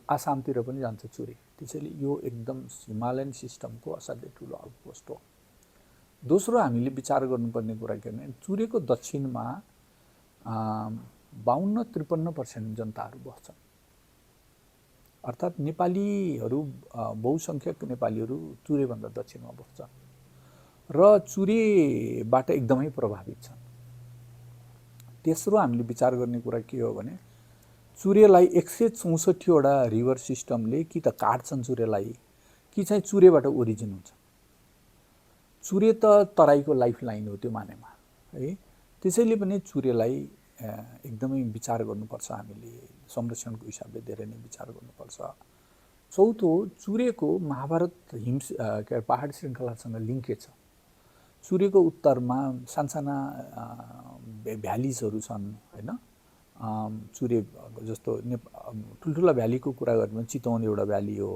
आसामतिर पनि जान्छ चुरे। त्यसैले यो एकदम हिमालयन सिस्टमको असाध्यै ठुलो आउटपोस्ट हो। दोस्रो, हामीले विचार गर्नुपर्ने कुरा के भने चुरेको दक्षिणमा 52-53% जनताहरू बस्छन्। अर्थात् नेपालीहरू, बहुसंख्यक नेपालीहरू चुरेभन्दा दक्षिणमा बस्छन् र चुरेबाट एकदमै प्रभावित छन्। तेस्रो, हामीले विचार गर्ने कुरा के हो भने चुरेलाई 164 वटा रिभर सिस्टमले कि त काट्छन् चुरेलाई, कि चाहिँ चुरेबाट ओरिजिन हुन्छ। चुरे त तराईको लाइफ लाइन हो त्यो मानेमा है। त्यसैले पनि चुरेलाई एकदमै विचार गर्नुपर्छ, हामीले संरक्षणको हिसाबले धेरै नै विचार गर्नुपर्छ। चौथो, चुरेको महाभारत पहाड श्रृङ्खलासँग लिङ्केज छ। चुरेको उत्तरमा सानसाना भ्यालिजहरू छन् हैन, चुरे जस्तो ठुल्ठुला भ्यालीको कुरा गर्नु भने चितवन एउटा भ्याली हो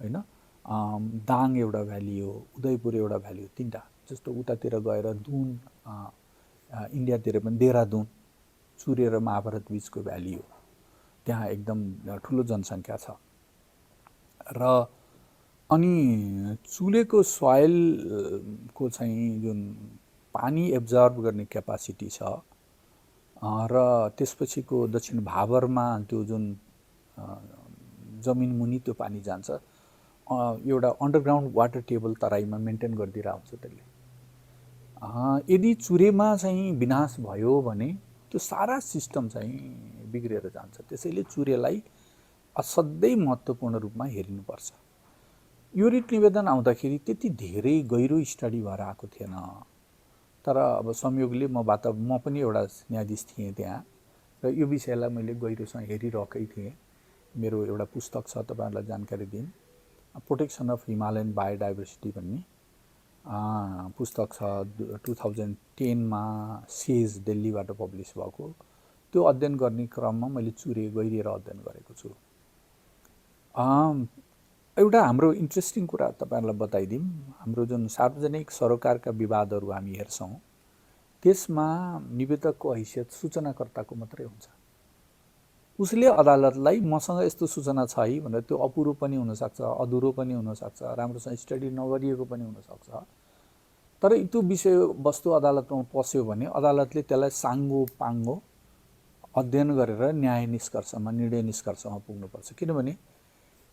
होइन, दाङ एउटा भ्याली हो, उदयपुर एउटा भ्याली हो, तिनवटा। जस्तो उतातिर गएर दुन इन्डियातिर पनि देहरादुन चुरे र महाभारत बिचको भ्याली हो, त्यहाँ एकदम ठुलो जनसङ्ख्या छ। र अनि चुलेको सोइलको चाहिँ जुन पानी एब्जर्भ गर्ने क्यापासिटी छ र त्यसपछिको दक्षिण भाबरमा त्यो जुन जमिन मुनि त्यो पानी जान्छ, एउटा अन्डरग्राउन्ड वाटर टेबल तराईमा मेन्टेन गरिदिरहेको हुन्छ त्यसले। यदि चुरेमा चाहिँ विनाश भयो भने त्यो सारा सिस्टम चाहिँ बिग्रेर जान्छ। त्यसैले चुरेलाई असाध्यै महत्त्वपूर्ण रूपमा हेरिनुपर्छ। यो रिट निवेदन आउँदाखेरि त्यति धेरै गहिरो स्टडी भएर आएको थिएन, तर अब संयोगले म पनि एउटा न्यायाधीश थिएँ त्यहाँ र यो विषयलाई मैले गहिरोसँग हेरिरहेकै थिएँ। मेरो एउटा पुस्तक छ, तपाईँहरूलाई जानकारी दिउँ, प्रोटेक्सन अफ हिमालयन बायोडाइभर्सिटी भन्ने पुस्तक छ। 2010मा सेज दिल्लीबाट पब्लिस भएको। त्यो अध्ययन गर्ने क्रममा मैले चुरे गहिरिएर अध्ययन गरेको छु। एउटा हाम्रो इन्ट्रेस्टिङ कुरा तपाईँहरूलाई बताइदिउँ, हाम्रो जुन सार्वजनिक सरोकारका विवादहरू हामी हेर्छौँ त्यसमा निवेदकको हैसियत सूचनाकर्ताको मात्रै हुन्छ। उसले अदालतलाई मसँग यस्तो सूचना छ है भनेर, त्यो अपुरो पनि हुनसक्छ, अधुरो पनि हुनसक्छ, राम्रोसँग स्टडी नगरिएको पनि हुनसक्छ, तर त्यो विषयवस्तु अदालतमा पस्यो भने अदालतले त्यसलाई साङ्गो पाङ्गो अध्ययन गरेर न्याय निष्कर्षमा निर्णय निष्कर्षमा पुग्नुपर्छ। किनभने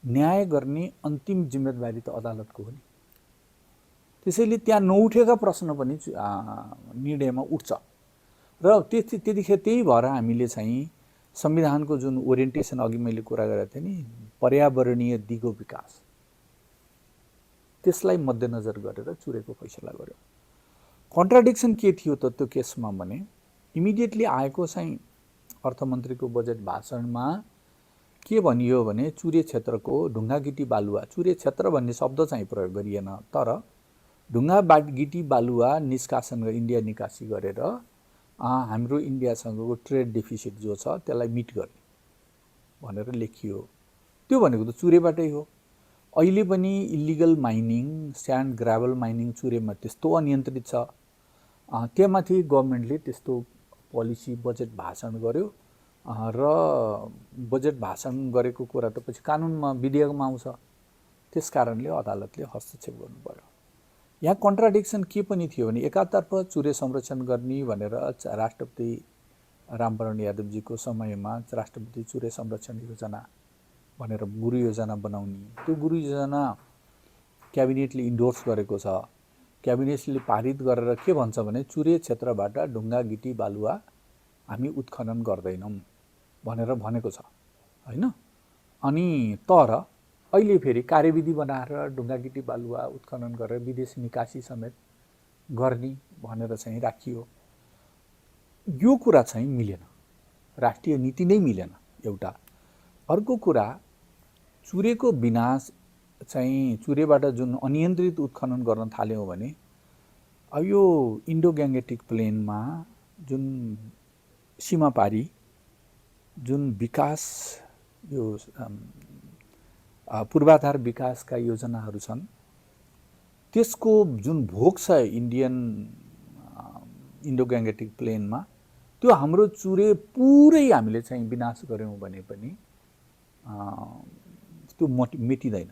न्याय गर्ने अन्तिम जिम्मेवारी त अदालतको हो नि। त्यसैले त्यहाँ नउठेका प्रश्न पनि निर्णयमा उठ्छ र त्यतिखेर त्यही भएर हामीले चाहिँ संविधानको जुन ओरिएन्टेसन अघि मैले कुरा गरेको थिएँ नि, पर्यावरणीय दिगो विकास, त्यसलाई मध्यनजर गरेर चुरेको फैसला गर्यो। कन्ट्राडिक्सन के थियो त त्यो केसमा भने, इमिडिएटली आएको चाहिँ अर्थमन्त्रीको बजेट भाषणमा के भनियो भने चुरे क्षेत्रको ढुङ्गा गिटी बालुवा, चुरे क्षेत्र भन्ने शब्द चाहिँ प्रयोग गरिएन, तर ढुङ्गा गिटी बालुवा निष्कासन इन्डिया निकासी गरेर हाम्रो इन्डियासँगको ट्रेड डेफिसिट जो छ त्यसलाई मिट गर्ने भनेर लेखियो। त्यो भनेको त चुरेबाटै हो। अहिले पनि illegal mining, sand gravel mining चुरेमा त्यस्तो अनियन्त्रित छ। त्यहाँमाथि गभर्मेन्टले त्यस्तो पोलिसी बजेट भाषण गर्यो र बजेट भाषण गरेको कुरा त पछि कानुनमा विधेयकमा आउँछ। त्यस कारणले अदालतले हस्तक्षेप गर्नु पर्यो। यहाँ कन्ट्राडिक्सन के पनि थियो भने, एकातर्फ चुरे संरक्षण गर्ने भनेर राष्ट्रपति रामवरण यादवजीको समयमा राष्ट्रपति चुरे संरक्षण योजना भनेर गुरु योजना बनाउने, त्यो गुरु योजना क्याबिनेटले इन्डोर्स गरेको छ। क्याबिनेटले पारित गरेर के भन्छ भने चुरे क्षेत्रबाट ढुङ्गा गिटी बालुवा हामी उत्खनन गर्दैनौँ भनेर भनेको छ होइन। अनि तर अहिले फेरि कार्यविधि बनाएर ढुङ्गा गिटी बालुवा उत्खनन गरेर विदेश निकासी समेत गर्ने भनेर चाहिँ राखियो। यो कुरा चाहिँ मिलेन, राष्ट्रिय नीति नै मिलेन एउटा। अर्को कुरा, चुरेको विनाश चाहिँ चुरेबाट जुन अनियन्त्रित उत्खनन गर्न थाल्यौँ भने अब यो इन्डो ग्याङ्गेटिक प्लेनमा जुन सीमापारी जुन विकास, यो पूर्वाधार विकासका योजनाहरू छन्, त्यसको जुन भोग छ इन्डो ग्याङ्गेटिक प्लेनमा, त्यो हाम्रो चुरे पुरै हामीले चाहिँ विनाश गऱ्यौँ भने पनि त्यो मेटिँदैन।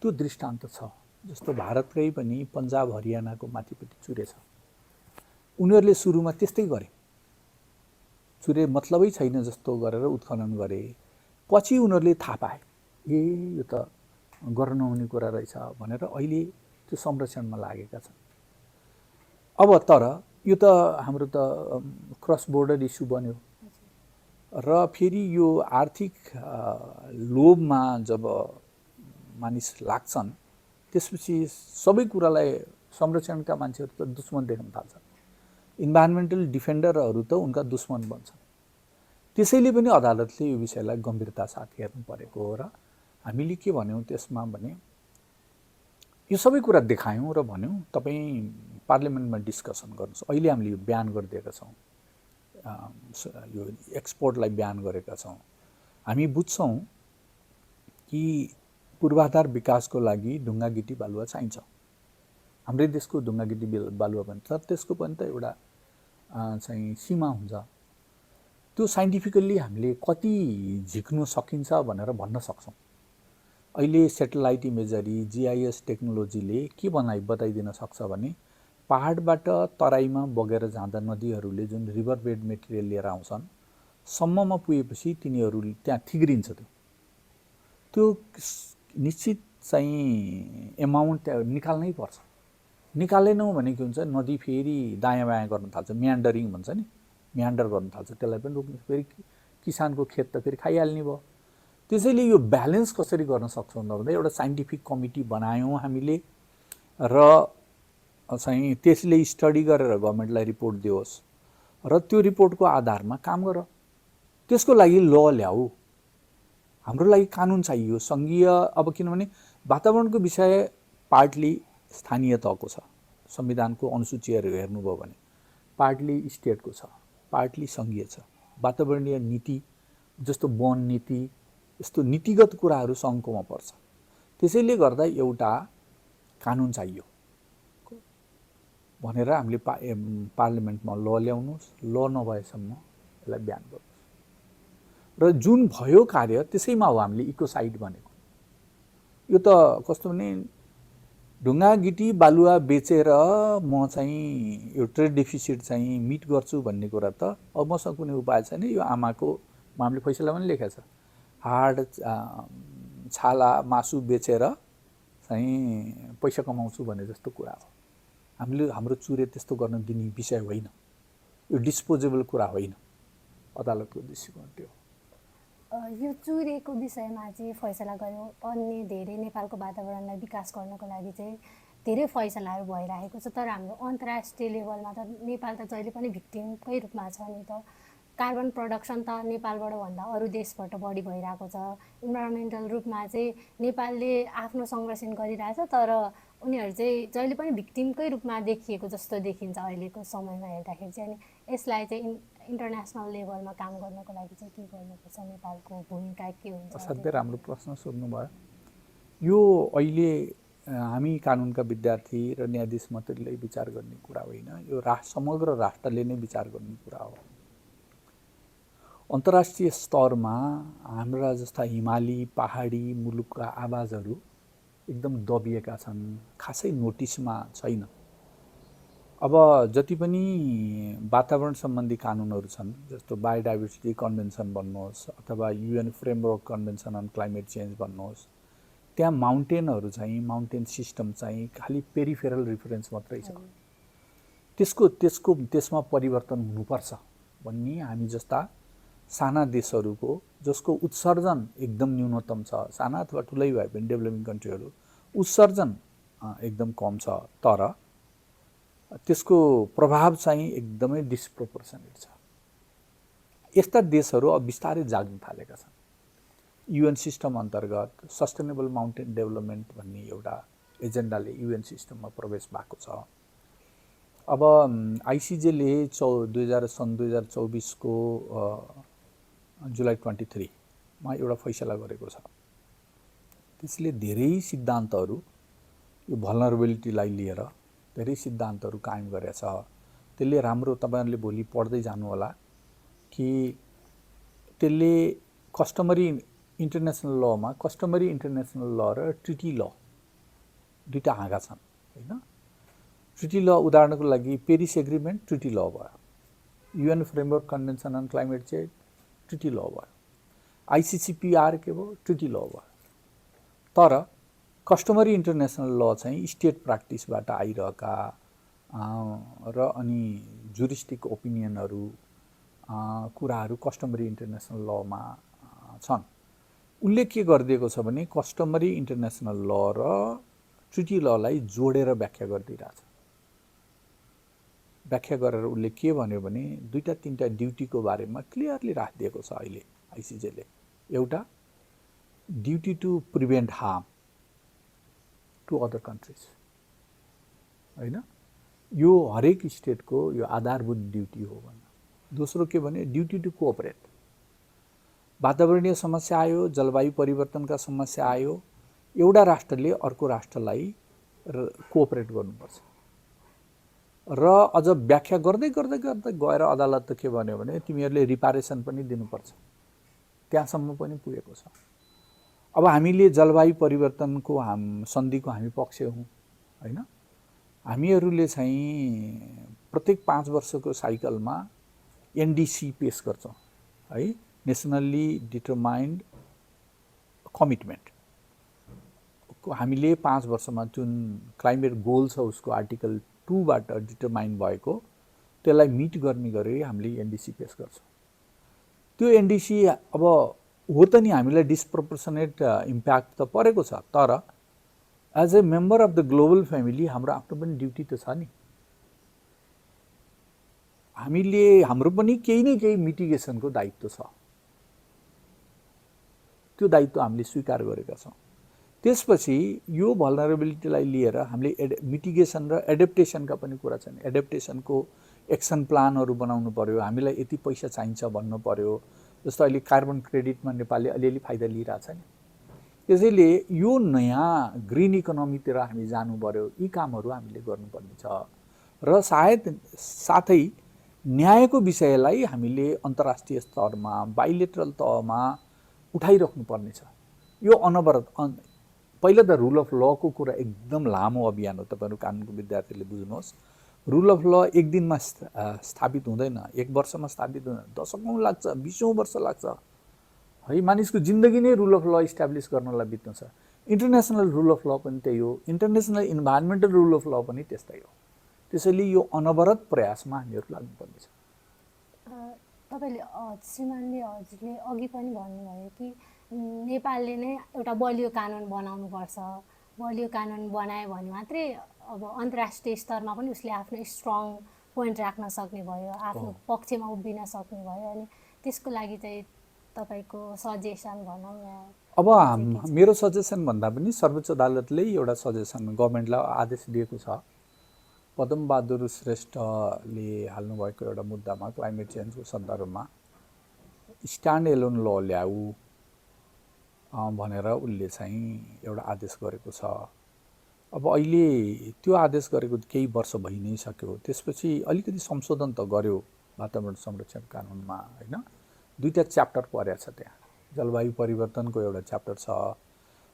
त्यो दृष्टान्त छ। जस्तो भारतकै पनि पन्जाब हरियाणाको माथिपट्टि चुरे छ। उनीहरूले सुरुमा त्यस्तै गरे, चुरे मतलबै छैन जस्तो गरेर उत्खनन गरे। पछि उनीहरूले थाहा पाए यो त गर्न नहुने कुरा रहेछ भनेर अहिले त्यो संरक्षणमा लागेका छन्। अब तर यो त हाम्रो त क्रस बोर्डर इस्यु बन्यो र फेरि यो आर्थिक लोभमा जब मानिस लाग्छन् त्यसपछि सबै कुरालाई संरक्षणका मान्छेहरू त दुश्मन देख्न थाल्छन्। इन्भाइरोन्मेन्टल डिफेन्डरहरू त उनका दुश्मन बन्छन्। त्यसैले पनि अदालतले यो विषयलाई गम्भीरता साथ हेर्नु परेको हो र हामीले के भन्यौँ त्यसमा भने यो सबै कुरा देखायौँ र भन्यौँ तपाईँ पार्लियामेन्टमा डिस्कसन गर्नुहोस्। अहिले हामीले यो बयान गरिदिएका छौँ यो एक्सपोर्टलाई ब्यान गरेका छौँ। हामी बुझ्छौँ कि पूर्वाधार विकासको लागि ढुङ्गा गिटी बालुवा चाहिन्छ। हाम्रै देशको ढुङ्गा गिटी बालुवा पनि, तर त्यसको पनि त एउटा चाहिँ सीमा हुन्छ। त्यो साइन्टिफिकल्ली हामीले कति झिक्नु सकिन्छ भनेर भन्न सक्छौँ। अहिले सेटेलाइट इमेजरी, GIS टेक्नोलोजीले के बताइदिन सक्छ भने पहाडबाट तराईमा बगेर जाँदा नदीहरूले जुन रिभर बेड मेटेरियल लिएर आउँछन्, सम्ममा पुगेपछि तिनीहरू त्यहाँ थिग्रिन्छ। त्यो निश्चित चाहिँ एमाउन्ट निकाल्नै पर्छ। निकालेनौँ भने के हुन्छ, नदी फेरि दायाँ बायाँ गर्न थाल्छ, म्यान्डरिङ भन्छ नि, म्यान्डर गर्न थाल्छ, त्यसलाई पनि रोक्नु, फेरि किसानको खेत त फेरि खाइहाल्ने भयो। त्यसैले यो ब्यालेन्स कसरी गर्न सक्छौँ भन्दा एउटा साइन्टिफिक कमिटी बनायौँ हामीले, र चाहिँ त्यसले स्टडी गरेर गभर्मेन्टलाई रिपोर्ट दियोस् र त्यो रिपोर्टको आधारमा काम गर। त्यसको लागि ल ल्याऊ, हाम्रो लागि कानुन चाहियो सङ्घीय। अब किनभने वातावरणको विषय पार्टली स्थानीय तहको छ, संविधानको अनुसूचीहरू हेर्नुभयो भने पार्टली स्टेटको छ, पार्टली सङ्घीय छ। वातावरणीय नीति जस्तो वन नीति, यस्तो नीतिगत कुराहरू सङ्घकोमा पर्छ। त्यसैले गर्दा एउटा कानुन चाहियो भनेर हामीले पार्लिमेन्टमा ल ल्याउनुहोस्, ल नभएसम्म यसलाई ब्यान गर्नुहोस्। र जुन भयो कार्य त्यसैमा हो हामीले इकोसाइड भनेको। यो त कस्तो भने ढुङ्गा गिटी बालुवा बेचेर म चाहिँ यो ट्रेड डेफिसिट चाहिँ मिट गर्छु भन्ने कुरा त अब मसँग कुनै उपाय छैन। यो आमाको हामीले फैसला पनि लेखेको छ, हाड छाला मासु बेचेर चाहिँ पैसा कमाउँछु भन्ने जस्तो कुरा हो। हामीले हाम्रो चुरे त्यस्तो गर्न दिने विषय होइन, यो डिस्पोजेबल कुरा होइन। अदालतको दृष्टिकोण त्यो। यो चुरेको विषयमा चाहिँ फैसला गर्यो। अन्य धेरै नेपालको वातावरणलाई विकास गर्नको लागि चाहिँ धेरै फैसलाहरू भइरहेको छ, तर हाम्रो अन्तर्राष्ट्रिय लेभलमा त नेपाल त जहिले पनि भिक्टिमकै रूपमा छ नि त। कार्बन प्रडक्सन त नेपालबाट भन्दा अरू देशबाट बढी भइरहेको छ। इन्भाइरोमेन्टल रूपमा चाहिँ नेपालले आफ्नो संरक्षण गरिरहेछ, तर उनीहरू चाहिँ जहिले पनि भिक्टिमकै रूपमा देखिएको जस्तो देखिन्छ अहिलेको समयमा हेर्दाखेरि चाहिँ। अनि यसलाई चाहिँ इन्टरनेसनल लेभलमा काम गर्नको लागि चाहिँ के गर्नुपर्छ, नेपालको भूमिका के हुन्छ? असाध्यै राम्रो प्रश्न सोध्नुभयो। यो अहिले हामी कानुनका विद्यार्थी र न्यायाधीश मात्रै विचार गर्ने कुरा होइन, यो समग्र राष्ट्रले नै विचार गर्ने कुरा हो। अन्तर्राष्ट्रिय स्तरमा हाम्रा जस्ता हिमाली पहाडी मुलुकका आवाजहरू एकदम दबिएका छन्, खासै नोटिसमा छैन। अब जति पनि वातावरण सम्बन्धी कानुनहरू छन्, जस्तो बायोडाइभर्सिटी कन्भेन्सन भन्नुहोस् अथवा UN framework convention on climate change भन्नुहोस्, त्यहाँ माउन्टेनहरू चाहिँ माउन्टेन सिस्टम चाहिँ खालि पेरिफेरल रिफरेन्स मात्रै छ। त्यसमा परिवर्तन हुनुपर्छ भन्ने हामी जस्ता साना देशहरूको जसको उत्सर्जन एकदम न्यूनतम छ, साना अथवा ठुलै भए पनि डेभलपिङ कन्ट्रीहरू उत्सर्जन एकदम कम छ, तर त्यसको प्रभाव चाहिँ एकदमै डिस्प्रोपोर्सनेट छ। यस्ता देशहरू अब बिस्तारै जाग्न थालेका छन्। UN सिस्टम अन्तर्गत सस्टेनेबल माउन्टेन डेभलपमेन्ट भन्ने एउटा एजेन्डाले UN सिस्टममा प्रवेश भएको छ। अब ICJ ले सन् 2024 को जुलाई 23 मा एउटा फैसला गरेको छ। त्यसले धेरै सिद्धान्तहरू यो भल्नरेबिलिटीलाई लिएर धेरै सिद्धान्तहरू कायम गरेको छ। त्यसले राम्रो, तपाईहरुले भोलि पढ्दै जानु होला कि त्यसले कस्टमरी इन्टरनेसनल लमा कस्टमरी इन्टरनेसनल ल र ट्रिटी ल दुईटा हाँगा छन् हैन। ट्रिटी ल उदाहरणको लागि पेरिस एग्रिमेन्ट ट्रिटी ल भयो, UN framework convention on climate change treaty law भयो, ICCPR के भयो ट्रिटी ल भयो। तर कस्टमरी इन्टरनेसनल ल चाहिँ स्टेट प्र्याक्टिसबाट आइरहेका र अनि जुरिस्टिक ओपिनियनहरू कुराहरू कस्टमरी इन्टरनेसनल लमा छन्। उनले के गरिदिएको छ भने कस्टमरी इन्टरनेसनल ल र ट्रिटी ललाई जोडेर व्याख्या गरिदिइरहेछ। व्याख्या गरेर उसले के भन्यो भने दुईटा तीनटा ड्युटीको बारेमा क्लियरली राखिदिएको छ अहिले ICJ ले। एउटा duty to prevent harm to other countries हैन, यो हरेक स्टेटको यो आधारभूत ड्युटी हो भन्न। दोस्रो के भने ड्युटी टु कोअपरेट। वातावरणीय समस्या आयो, जलवायु परिवर्तनका समस्या आयो, एउटा राष्ट्रले अर्को राष्ट्रलाई कोअपरेट गर्नुपर्छ र अझ व्याख्या गर्दै गर्दै गर्दै गएर अदालत त के भन्यो भने तिमीहरूले रिपारेसन पनि दिनुपर्छ, त्यहाँसम्म पनि पुगेको छ। अब हामीले जलवायु परिवर्तनको सन्धिको हामी पक्ष हौँ होइन। हामीहरूले चाहिँ प्रत्येक 5 वर्षको साइकलमा एनडिसी पेश गर्छौँ है, नेसनल्ली डिटरमाइन्ड कमिटमेन्ट। हामीले 5 वर्षमा जुन क्लाइमेट गोल छ उसको आर्टिकल 2 बाट डिटरमाइन भएको त्यसलाई मिट गर्ने गरी हामीले एनडिसी पेश गर्छौँ। त्यो एनडिसी अब हो त नि हामीलाई डिस्प्रोपोर्सनेट इम्प्याक्ट त परेको छ, तर as a member of the global family हाम्रो आफ्नो पनि ड्युटी त छ नि। हामीले हाम्रो पनि केही न केही मिटिगेसनको दायित्व छ, त्यो दायित्व हामीले स्वीकार गरेका छौँ। त्यसपछि यो भल्नरेबिलिटीलाई लिएर हामीले मिटिगेसन र एडेप्टेसनका पनि कुरा छन्। एडेप्टेसनको एक्सन प्लानहरू बनाउनु पर्यो, हामीलाई यति पैसा चाहिन्छ भन्नु पर्यो। जस्तो अहिले कार्बन क्रेडिटमा नेपालले अलिअलि फाइदा लिइरहेछ नि, त्यसैले यो नयाँ ग्रिन इकोनोमीतिर हामी जानु पर्यो। यी कामहरू हामीले गर्नुपर्ने छ र साथै न्यायको विषयलाई हामीले अन्तर्राष्ट्रिय स्तरमा बाइलेटरल तहमा उठाइराख्नु पर्ने छ। यो अनवरत पहिला त रुल अफ लको कुरा एकदम लामो अभियान हो। तपाईँहरू कानुनको विद्यार्थीले बुझ्नुहोस्, रुल अफ ल एक दिनमा स्थापित हुँदैन, एक वर्षमा स्थापित हुँदैन, दशकौँ लाग्छ, 20औँ वर्ष लाग्छ है। मानिसको जिन्दगी नै रुल अफ ल इस्टाब्लिस गर्नलाई बित्नु छ। इन्टरनेसनल रुल अफ ल पनि त्यही हो, इन्टरनेसनल इन्भाइरोमेन्टल रुल अफ ल पनि त्यस्तै हो। त्यसैले यो अनवरत प्रयासमा हामीहरू लाग्नुपर्ने छ। तपाईँले श्रीमानले हजुरले अघि पनि भन्नुभयो कि नेपालले नै एउटा बलियो कानुन बनाउनुपर्छ, बलियो कानुन बनायो भने मात्रै अब अन्तर्राष्ट्रिय स्तरमा पनि उसले आफ्नो स्ट्रङ पोइन्ट राख्न सक्ने भयो, आफ्नो पक्षमा उभिन सक्ने भयो। अनि त्यसको लागि चाहिँ तपाईँको सजेसन भनौँ या अब मेरो सजेसन भन्दा पनि सर्वोच्च अदालतले एउटा सजेसन गभर्मेन्टलाई आदेश दिएको छ। पदमबहादुर श्रेष्ठले हाल्नुभएको एउटा मुद्दामा क्लाइमेट चेन्जको सन्दर्भमा स्ट्यान्ड एलोन ल ल्याऊ भनेर उसले चाहिँ एउटा आदेश गरेको छ। अब अहिले त्यो आदेश गरेको केही वर्ष भइ नै सक्यो। त्यसपछि अलिकति संशोधन त गर्यो वातावरण संरक्षण कानुनमा होइन। 2टा च्याप्टर परेको छ त्यहाँ। जलवायु परिवर्तनको एउटा च्याप्टर छ,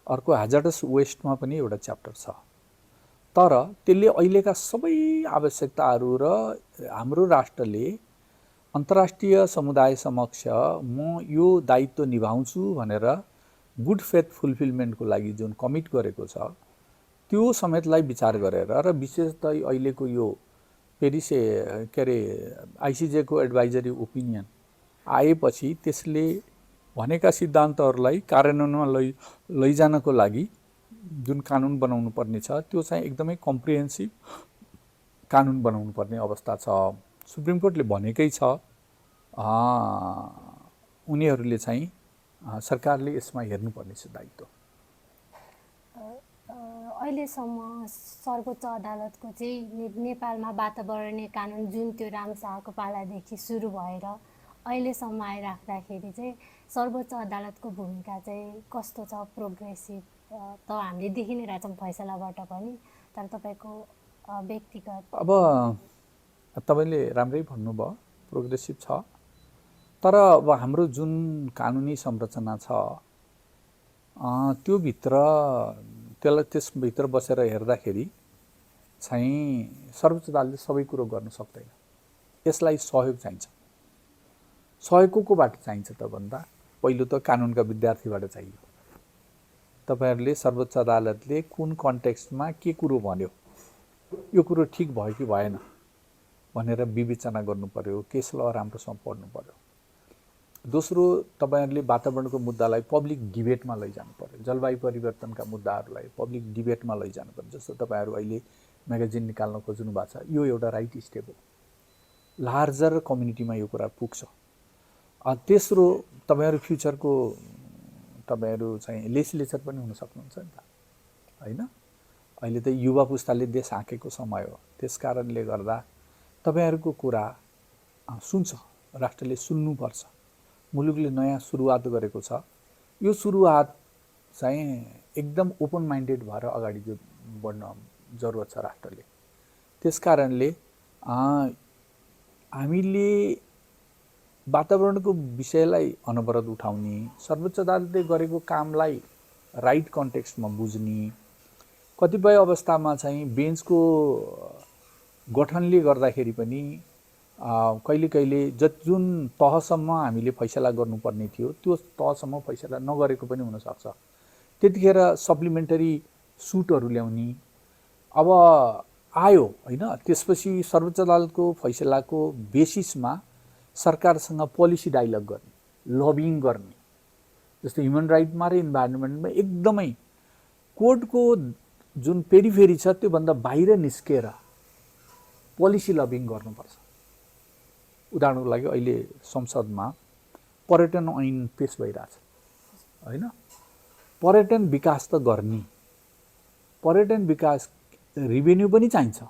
अर्को ह्याजर्डस वेस्टमा पनि एउटा च्याप्टर छ। तर त्यसले अहिलेका सबै आवश्यकताहरू र हाम्रो राष्ट्रले अन्तर्राष्ट्रिय समुदाय समक्ष म यो दायित्व निभाउँछु भनेर गुड फेथ फुलफिलमेन्टको लागि जुन कमिट गरेको छ त्यो समेतलाई विचार गरेर र विशेषतः अहिलेको यो पेरिस के अरे आइसिजेको एडभाइजरी ओपिनियन आएपछि त्यसले भनेका सिद्धान्तहरूलाई कार्यान्वयनमा लैजानको लागि जुन कानुन बनाउनु पर्ने छ त्यो चाहिँ एकदमै कम्प्रिहेन्सिभ कानुन बनाउनु पर्ने अवस्था छ। सुप्रिम कोर्टले भनेकै छ उनीहरूले चाहिँ सरकारले यसमा हेर्नुपर्ने छ दायित्व। अहिलेसम्म सर्वोच्च अदालतको चाहिँ नेपालमा वातावरणीय कानुन जुन त्यो रामशाहको पालादेखि सुरु भएर अहिलेसम्म आइराख्दाखेरि चाहिँ सर्वोच्च अदालतको भूमिका चाहिँ कस्तो छ? प्रोग्रेसिभ त हामीले देखि नै रहेछौँ फैसलाबाट पनि, तर तपाईँको व्यक्तिगत अब तपाईँले राम्रै भन्नुभयो, प्रोग्रेसिभ छ। तर अब हाम्रो जुन कानुनी संरचना छ त्यो भित्र त्यसभित्र बसेर हेर्दाखेरि चाहिँ सर्वोच्च अदालतले सबै कुरो गर्न सक्दैन। यसलाई सहयोग चाहिन्छ। सहयोग कोबाट चाहिन्छ त भन्दा पहिलो त कानुनका विद्यार्थीबाट चाहियो। तपाईहरुले सर्वोच्च अदालतले कुन कन्टेक्स्टमा के कुरो भन्यो, यो कुरो ठिक भयो कि भएन भनेर विवेचना गर्नु पर्यो, केस ल राम्रोसँग पढ्नु पर्यो। दोस्रो, तपाईहरुले वातावरणको मुद्दालाई पब्लिक डिबेटमा लैजानु पर्यो। जलवायु परिवर्तनका मुद्दाहरूलाई पब्लिक डिबेटमा लैजानु पर्यो। जस्तो तपाईहरु अहिले म्यागजिन निकाल्न खोज्नु भएको छ, यो एउटा राइट स्टेप हो। लार्जर कम्युनिटीमा यो कुरा पुग्छ। तेस्रो, तपाईहरु फ्युचरको तपाईहरु चाहिँ लेजिस्लेचर पनि हुन सक्नुहुन्छ नि त, हैन? अहिले त युवा पुस्ताले देश हाँकेको समय हो। त्यसकारणले गर्दा तपाईहरुको कुरा सुन्छ राष्ट्रले सुन्नुपर्छ। मुलुकले नयाँ सुरुवात गरेको छ, यो सुरुवात चाहिँ एकदम ओपन माइन्डेड भएर अगाडि बढ्न जरुरत छ राष्ट्रले। त्यसकारणले हामीले वातावरणको विषयलाई अनवरत उठाउने, सर्वोच्च अदालतले गरेको कामलाई राइट कन्टेक्स्टमा बुझ्ने, कतिपय अवस्थामा चाहिँ बेन्चको गठनले गर्दाखेरि पनि कहिले कहिले जुन तहसम्म हामीले फैसला गर्नुपर्ने थियो त्यो तहसम्म फैसला नगरेको पनि हुनसक्छ। त्यतिखेर सप्लिमेन्टरी सुटहरू ल्याउने अब आयो होइन। त्यसपछि सर्वोच्च अदालतको फैसलाको बेसिसमा सरकारसँग पोलिसी डायलग गर्ने, लबिङ गर्ने, जस्तो ह्युमन राइटमा र इन्भाइरोमेन्टमा एकदमै कोर्टको जुन पेरिफेरी छ त्योभन्दा बाहिर निस्केर पोलिसी लबिङ गर्नुपर्छ। उदाहरणको लागि अहिले संसदमा पर्यटन ऐन पेश भइरहेछ होइन। पर्यटन विकास त गर्ने, पर्यटन विकास रेभेन्यू पनि चाहिन्छ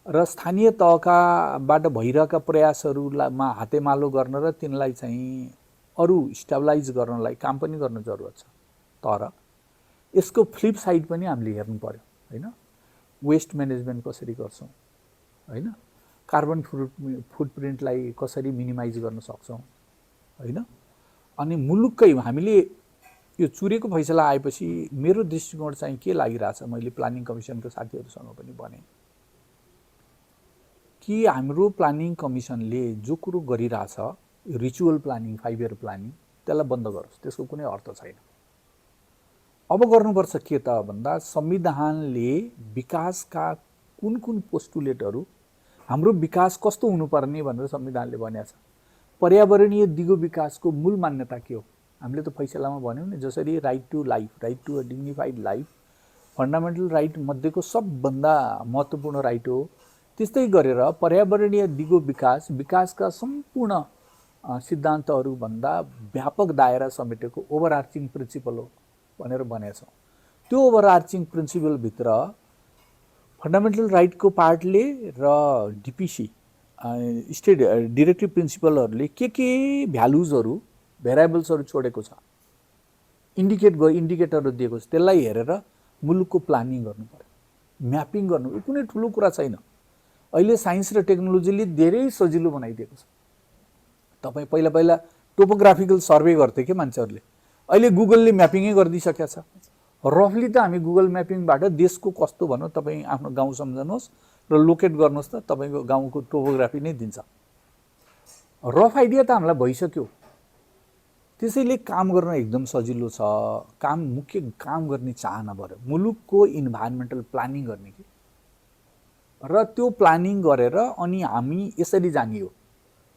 र स्थानीय तहकाबाट भइरहेका प्रयासहरूमा हातेमालो गर्न र तिनलाई चाहिँ अरू स्टेबलाइज गर्नलाई काम पनि गर्न जरुरत छ। तर यसको फ्लिप साइड पनि हामीले हेर्नु पर्यो होइन। वेस्ट म्यानेजमेन्ट कसरी गर्छौँ होइन, कार्बन फुटप्रिन्टलाई कसरी मिनिमाइज गर्न सक्छौँ होइन। अनि मुलुककै हामीले यो चुरेको फैसला आएपछि मेरो दृष्टिकोण चाहिँ के लागिरहेछ, मैले प्लानिङ कमिसनको साथीहरूसँग पनि भने कि हाम्रो प्लानिङ कमिसनले जो कुरो गरिरहेछ रिचुअल प्लानिङ, 5 इयर प्लानिङ, त्यसलाई बन्द गरोस्, त्यसको कुनै अर्थ छैन। अब गर्नुपर्छ के त भन्दा संविधानले विकासका कुन कुन पोस्टुलेटहरू, हाम्रो विकास कस्तो हुनुपर्ने भनेर संविधानले भनेको छ। पर्यावरणीय दिगो विकासको मूल मान्यता के हो, हामीले त फैसलामा भन्यौँ नि, जसरी right to life, right to a dignified life fundamental right मध्येको सबभन्दा महत्त्वपूर्ण राइट हो। त्यस्तै गरेर पर्यावरणीय दिगो विकास विकासका सम्पूर्ण सिद्धान्तहरूभन्दा व्यापक दायरा समेटेको ओभरआर्चिङ प्रिन्सिपल हो भनेर भनेका छौँ। त्यो ओभरआर्चिङ प्रिन्सिपलभित्र फन्डामेन्टल राइटको पार्टले र डिपिसी स्टेट डिरेक्टिभ प्रिन्सिपलहरूले के भ्यालुजहरू, भेरिएबल्सहरू छोडेको छ, इन्डिकेटरहरू दिएको छ, त्यसलाई हेरेर मुलुकको प्लानिङ गर्नु पर्यो, म्यापिङ गर्नु। यो कुनै ठुलो कुरा छैन। अहिले साइन्स र टेक्नोलोजीले धेरै सजिलो बनाइदिएको छ। तपाईँ पहिला टोपोग्राफिकल सर्वे गर्थे के मान्छेहरूले, अहिले गुगलले म्यापिङै गरिदिइसकेको छ। रफली त हामी गुगल म्यापिङबाट देशको कस्तो भनौँ, तपाईँ आफ्नो गाउँ सम्झनुहोस् र लोकेट गर्नुहोस् त तपाईँको गाउँको टोपोग्राफी नै दिन्छ। रफ आइडिया त हामीलाई भइसक्यो। त्यसैले काम गर्न एकदम सजिलो छ। मुख्य काम गर्ने चाहना भयो, मुलुकको इन्भाइरोमेन्टल प्लानिङ गर्ने कि, र त्यो प्लानिङ गरेर अनि हामी यसरी जाने हो।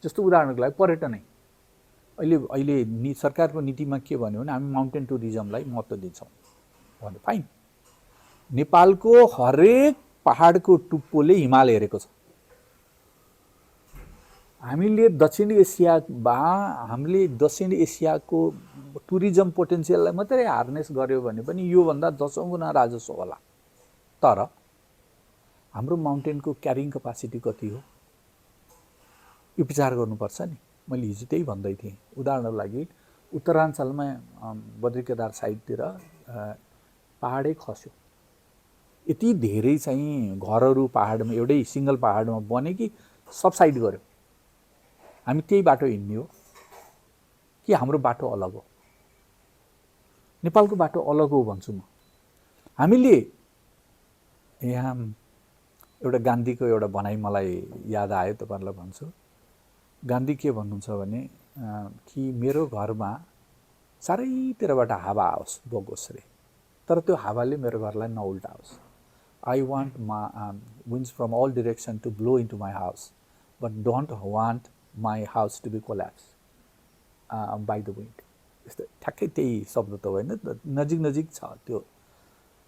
जस्तो उदाहरणको लागि पर्यटनै अहिले सरकारको नीतिमा के भन्यो भने हामी माउन्टेन टुरिज्मलाई महत्त्व दिन्छौँ भन्यो। फाइन, नेपालको हरेक पहाडको टुप्पोले हिमाल हेरेको छ। हामीले दक्षिण एसियाको टुरिज्म पोटेन्सियललाई मात्रै हार्नेस गर्यो भने पनि योभन्दा 10औं गुणा राजस्व होला। तर हाम्रो माउन्टेनको क्यारिङ क्यापासिटी कति हो यो विचार गर्नुपर्छ नि। मैले हिजो त्यही भन्दै थिएँ। उदाहरणको लागि उत्तराञ्चलमा बद्रिकेदार साइडतिर पहाडै खस्यो, यति धेरै चाहिँ घरहरू पहाडमा, एउटै सिङ्गल पहाडमा बने कि सबसाइड गर्यो। हामी त्यही बाटो हिँड्ने हो कि हाम्रो बाटो अलग हो? नेपालको बाटो अलग हो भन्छु म। हामीले यहाँ एउटा गान्धीको एउटा भनाइ मलाई याद आयो, तपाईँहरूलाई भन्छु। गान्धी के भन्नुहुन्छ भने कि मेरो घरमा चारैतिरबाट हावा आओस्, बगोस् रे, तर त्यो हावाले मेरो घरलाई नउल्टाओस्। I want winds from all direction to blow into my house, but don't want my house to be collapsed by the wind. यस्तो ठ्याक्कै त्यही शब्द त होइन, नजिक छ त्यो।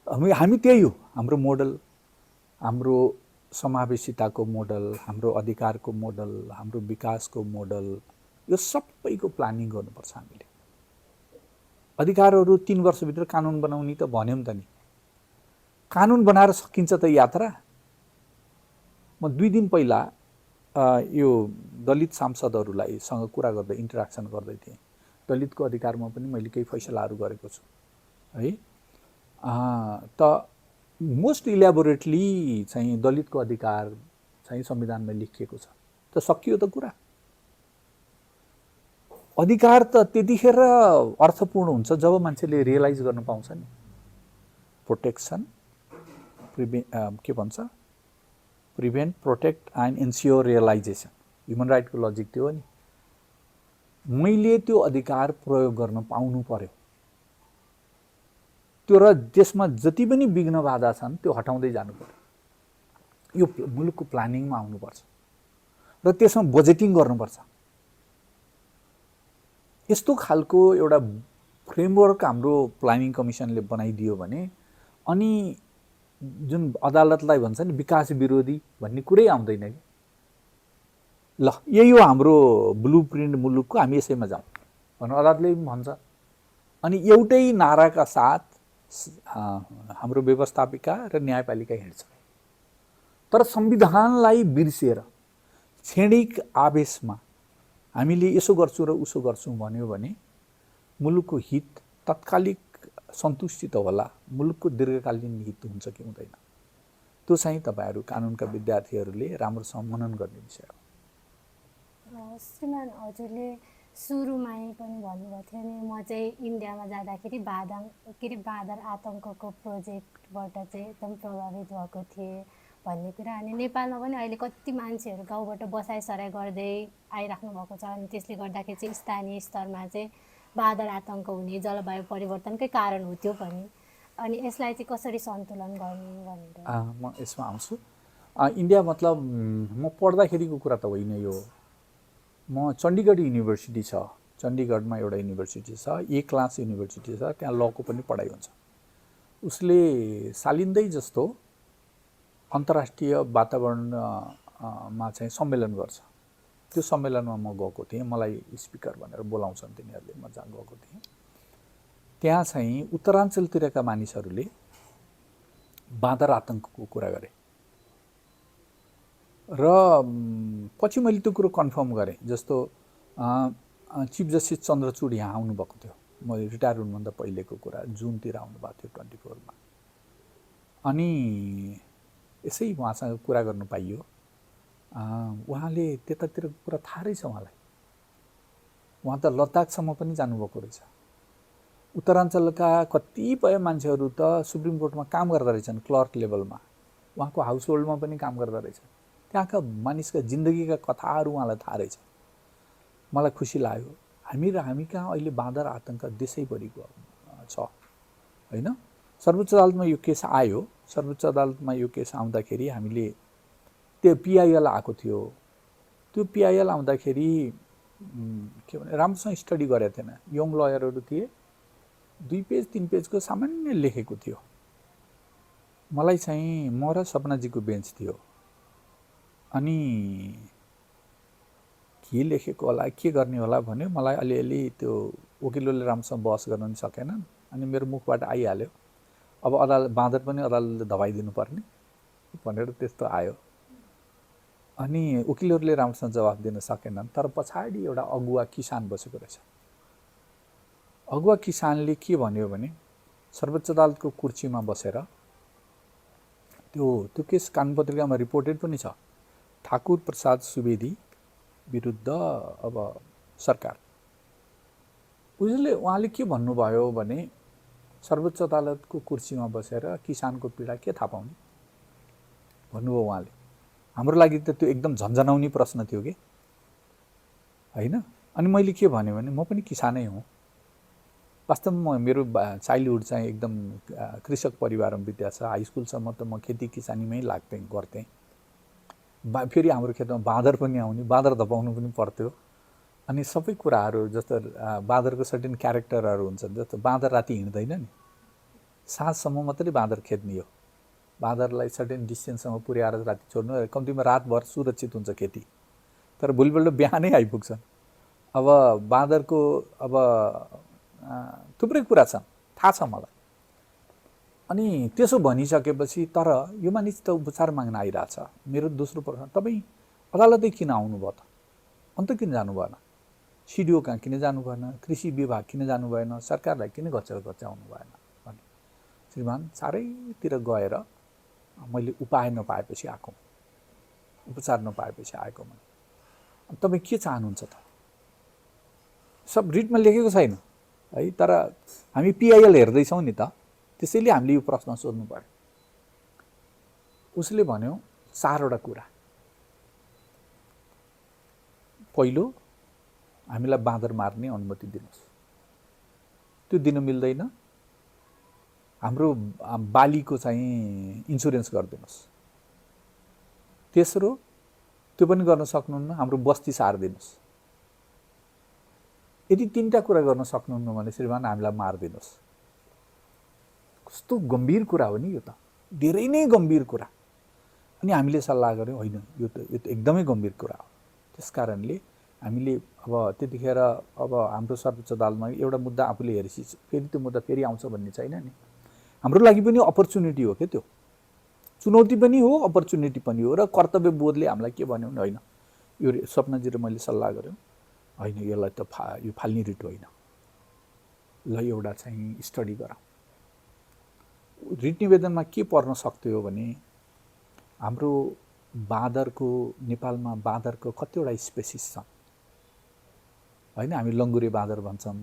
हामी त्यही हो। हाम्रो मोडल, हाम्रो समावेशिताको मोडल, हाम्रो अधिकारको मोडल, हाम्रो विकासको मोडल, यो सबैको प्लानिङ गर्नुपर्छ हामीले। अधिकारहरू 3 वर्षभित्र कानुन बनाउने त भन्यौँ त नि। कानुन बनाएर सकिन्छ त यात्रा? म 2 दिन पहिला यो दलित सांसदहरूलाई सँग कुरा गर्दै इन्टरेक्सन गर्दै थिएँ। दलितको अधिकारमा पनि मैले केही फैसलाहरू गरेको छु है। त मोस्ट इलेबोरेटली चाहिँ दलितको अधिकार चाहिँ संविधानमा लेखिएको छ। त सकियो त कुरा। अधिकार त त्यतिखेर अर्थपूर्ण हुन्छ जब मान्छेले रियलाइज गर्न पाउँछ नि। प्रोटेक्सन के भन्छ, prevent, protect and ensure realisation, human राइटको लजिक त्यो हो नि। मैले त्यो अधिकार प्रयोग गर्न पाउनु पर्यो। त्यो र त्यसमा जति पनि विघ्न बाधा छन् त्यो हटाउँदै जानु पर्यो। यो मुलुकको प्लानिङमा आउनुपर्छ र त्यसमा बजेटिङ गर्नुपर्छ। यस्तो खालको एउटा फ्रेमवर्क हाम्रो प्लानिङ कमिसनले बनाइदियो भने अनि जुन अदालतलाई भन्छ नि विकास विरोधी भन्ने कुरै आउँदैन कि। ल यही हो हाम्रो ब्लू प्रिन्ट मुलुकको, हामी यसैमा जाउँ भनेर अदालतले पनि भन्छ। अनि एउटै नाराका साथ हाम्रो व्यवस्थापिका र न्यायपालिका हिँड्छ। तर संविधानलाई बिर्सिएर क्षणिक आवेशमा हामीले यसो गर्छौँ र उसो गर्छौँ भन्यो भने मुलुकको हित तत्कालिक सन्तुष्टि त होला, मुलुकको दीर्घकालीन हित हुन्छ कि हुँदैन, त्यो चाहिँ तपाईहरू कानुनका विद्यार्थीहरूले राम्रोसँग मनन गर्ने विषय हो। श्रीमान, हजुरले सुरुमै पनि भन्नुभएको थियो नि, म चाहिँ इन्डियामा जाँदाखेरि बाँदर आतङ्कको प्रोजेक्टबाट चाहिँ एकदम प्रभावित भएको थिएँ भन्ने कुरा। अनि नेपालमा पनि अहिले कति मान्छेहरू गाउँबाट बसाइसराइ गर्दै आइराख्नु भएको छ। अनि त्यसले गर्दाखेरि चाहिँ स्थानीय स्तरमा चाहिँ बाँदर आतङ्क हुने जलवायु परिवर्तनकै कारण हो त्यो पनि। अनि यसलाई चाहिँ कसरी सन्तुलन गर्ने भनेर म यसमा आउँछु। इन्डिया मतलब म पढ्दाखेरिको कुरा त होइन यो। म चण्डीगढ युनिभर्सिटी छ, चण्डीगढमा एउटा युनिभर्सिटी छ, ए क्लास युनिभर्सिटी छ, त्यहाँ लको पनि पढाइ हुन्छ। उसले सालिँदै जस्तो अन्तर्राष्ट्रिय वातावरणमा चाहिँ सम्मेलन गर्छ। त्यो सम्मेलनमा म गएको थिएँ, मलाई स्पिकर भनेर बोलाउँछन् तिनीहरूले, म जहाँ गएको थिएँ त्यहाँ चाहिँ उत्तराञ्चलतिरका मानिसहरूले बाँदर आतङ्कको कुरा गरे र पछि मैले त्यो कुरो कन्फर्म गरेँ। जस्तो चिफ जस्टिस चन्द्रचूड यहाँ आउनुभएको थियो, म रिटायर हुनुभन्दा पहिलेको कुरा, जुनतिर आउनुभएको थियो 24मा। अनि यसै उहाँसँग कुरा गर्नु पाइयो। उहाँले त्यतातिरको कुरा थाहा रहेछ उहाँलाई। उहाँ त लद्दाखसम्म पनि जानुभएको रहेछ। उत्तराञ्चलका कतिपय मान्छेहरू त सुप्रिम कोर्टमा काम गर्दा रहेछन्, क्लर्क लेभलमा, उहाँको हाउस होल्डमा पनि काम गर्दा रहेछ। त्यहाँका मानिसका जिन्दगीका कथाहरू उहाँलाई थाहा रहेछ। मलाई खुसी लाग्यो। हामी कहाँ अहिले बाँदर आतङ्क देशैभरिको छ होइन। सर्वोच्च अदालतमा यो केस आयो। सर्वोच्च अदालतमा यो केस आउँदाखेरि हामीले त्यो पिआइएल आएको थियो। त्यो पिआइएल आउँदाखेरि के भने राम्रोसँग स्टडी गरेको थिएन। यङ लयरहरू थिए, 2 पेज 3 पेजको सामान्य लेखेको थियो। मलाई चाहिँ म र सपनाजीको बेन्च थियो। अनि के लेखेको होला, के गर्ने होला भन्यो। मलाई अलिअलि त्यो वकिलले राम्रोसँग बहस गर्न पनि सकेनन्। अनि मेरो मुखबाट आइहाल्यो, अब बाँदर पनि अदालतले दबाइदिनु पर्ने भनेर त्यस्तो आयो। अनि वकिलहरूले राम्रोसँग जवाफ दिन सकेनन्। तर पछाडि एउटा अगुवा किसान बसेको रहेछ। अगुवा किसानले के भन्यो भने सर्वोच्च अदालतको कुर्सीमा बसेर त्यो केस कानुन पत्रिकामा रिपोर्टेड पनि छ, ठाकुर प्रसाद सुवेदी विरुद्ध अब सरकार। उहाँले के भन्नुभयो भने सर्वोच्च अदालतको कुर्सीमा बसेर किसानको पीडा के थाहा पाउने भन्नुभयो उहाँले। हाम्रो लागि त त्यो एकदम झन्झनाउने प्रश्न थियो कि होइन। अनि मैले के भने म पनि किसानै हुँ। वास्तवमा मेरो चाइल्डहुड चाहिँ एकदम कृषक परिवारमा बित्या छ। हाई स्कुलसम्म त म खेती किसानीमै गर्थेँ। फेरि हाम्रो खेतमा बाँदर पनि आउने, बाँदर धपाउनु पनि पर्थ्यो। अनि सबै कुराहरू जस्तो बाँदरको सर्टेन क्यारेक्टरहरू हुन्छ। जस्तो बाँदर राति हिँड्दैन नि, साँझसम्म मात्रै बाँदर खेद्ने हो। बाँदरलाई सर्टेन डिस्टेन्ससम्म पुर्याएर राति छोड्नु, कम्तीमा रातभर सुरक्षित हुन्छ खेती। तर भोलिपल्ट बिहानै आइपुग्छन्। अब बाँदरको अब थुप्रै कुरा छन्, थाहा छ मलाई। अनि त्यसो भनिसकेपछि तर यो मानिस त उपचार माग्न आइरहेछ। मेरो दोस्रो प्रश्न, तपाईँ अदालतै किन आउनुभयो त? अन्त किन जानु भएन? सिडिओ कहाँ किन जानु भएन? कृषि विभाग किन जानु भएन? सरकारलाई किन गच्याउनु भएन भने श्रीमान चारैतिर गएर मैले उपाय नपाएपछि आएको, उपचार नपाएपछि आएको। मैले तपाईँ के चाहनुहुन्छ त? सब रिटमा लेखेको छैन है, तर हामी पिआइएल हेर्दैछौँ नि त, त्यसैले हामीले यो प्रश्न सोध्नु पर्यो। उसले भन्यो 4वटा कुरा। पहिलो, हामीलाई बाँदर मार्ने अनुमति दिनुहोस्, त्यो दिन मिल्दैन। हाम्रो बालीको चाहिँ इन्सुरेन्स गरिदिनुहोस्। तेस्रो, त्यो पनि गर्न सक्नुहुन्न, हाम्रो बस्ती सारिदिनुहोस्। यदि 3टा कुरा गर्न सक्नुहुन्न भने श्रीमान हामीलाई मारिदिनुहोस्। कस्तो गम्भीर कुरा हो नि यो त, धेरै नै गम्भीर कुरा। अनि हामीले सल्लाह गऱ्यौँ, होइन यो त एकदमै गम्भीर कुरा हो। त्यस कारणले हामीले अब त्यतिखेर अब हाम्रो सर्वोच्च अदालतमा एउटा मुद्दा आफूले हेरेपछि फेरि त्यो मुद्दा फेरि आउँछ भन्ने छैन नि। हाम्रो लागि पनि अपर्च्युनिटी हो क्या, त्यो चुनौती पनि हो, अपर्च्युनिटी पनि हो। र कर्तव्य बोधले हामीलाई के भन्यो भने होइन, यो स्वप्नजी र मैले सल्लाह गऱ्यौँ, होइन यसलाई त यो फाल्ने रिट होइन, ल एउटा चाहिँ स्टडी गरौँ। रिट निवेदनमा के पर्न सक्थ्यो भने हाम्रो बाँदरको, नेपालमा बाँदरको कतिवटा स्पेसिस छन् होइन। हामी लङ्गुरे बाँदर भन्छौँ।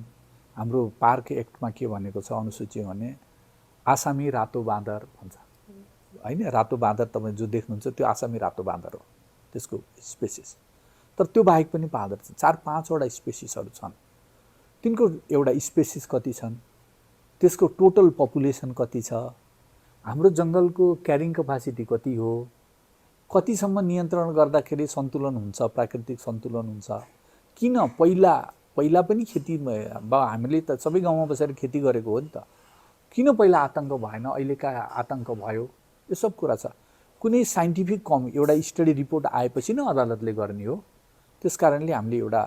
हाम्रो पार्क एक्टमा के भनेको छ अनुसूची भने आसामी रातो बाँदर भन्छ होइन। रातो बाँदर तपाईँ जो देख्नुहुन्छ त्यो आसामी रातो बाँदर हो, त्यसको स्पेसिस। तर त्यो बाहेक पनि बाँदर छन्, 4-5वटा स्पेसिसहरू छन्। तिनको एउटा स्पेसिस कति छन्, त्यसको टोटल पपुलेसन कति छ, हाम्रो जङ्गलको क्यारिङ क्यापासिटी कति हो, कतिसम्म नियन्त्रण गर्दाखेरि सन्तुलन हुन्छ, प्राकृतिक सन्तुलन हुन्छ। किन पहिला पनि खेती हामीले त सबै गाउँमा बसेर खेती गरेको हो नि त, किन पहिला आतङ्क भएन, अहिलेका आतङ्क भयो, यो सब कुरा छ। कुनै साइन्टिफिक एउटा स्टडी रिपोर्ट आएपछि नै अदालतले गर्ने हो। त्यस कारणले हामीले एउटा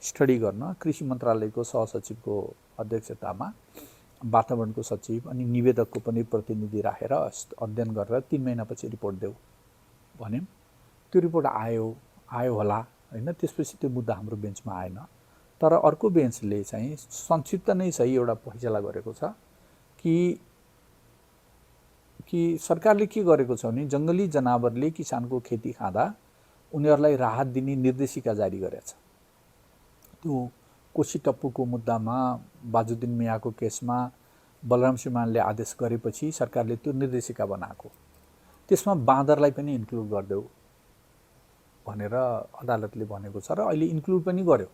स्टडी गर्न कृषि मन्त्रालयको सहसचिवको अध्यक्षतामा वातावरणको सचिव अनि निवेदकको पनि प्रतिनिधि राखेर अध्ययन गरेर 3 महिनापछि रिपोर्ट देऊ भन्यौँ। त्यो रिपोर्ट आयो होला होइन। त्यसपछि त्यो मुद्दा हाम्रो बेन्चमा आएन। तर अर्को बेन्चले चाहिँ संक्षिप्त नै सही एउटा फैसला गरेको छ कि सरकारले के गरेको छ भने जङ्गली जनावरले किसानको खेती खाँदा उनीहरूलाई राहत दिने निर्देशिका जारी गरेछ। त्यो कोशी टप्पूको मुद्दामा बाजुद्दिन मियाको केसमा बलराम श्रीमानले आदेश गरेपछि सरकारले त्यो निर्देशिका बनाएको, त्यसमा बाँदरलाई पनि इन्क्लुड गरिदेऊ भनेर अदालतले भनेको छ र अहिले इन्क्लुड पनि गर्यो।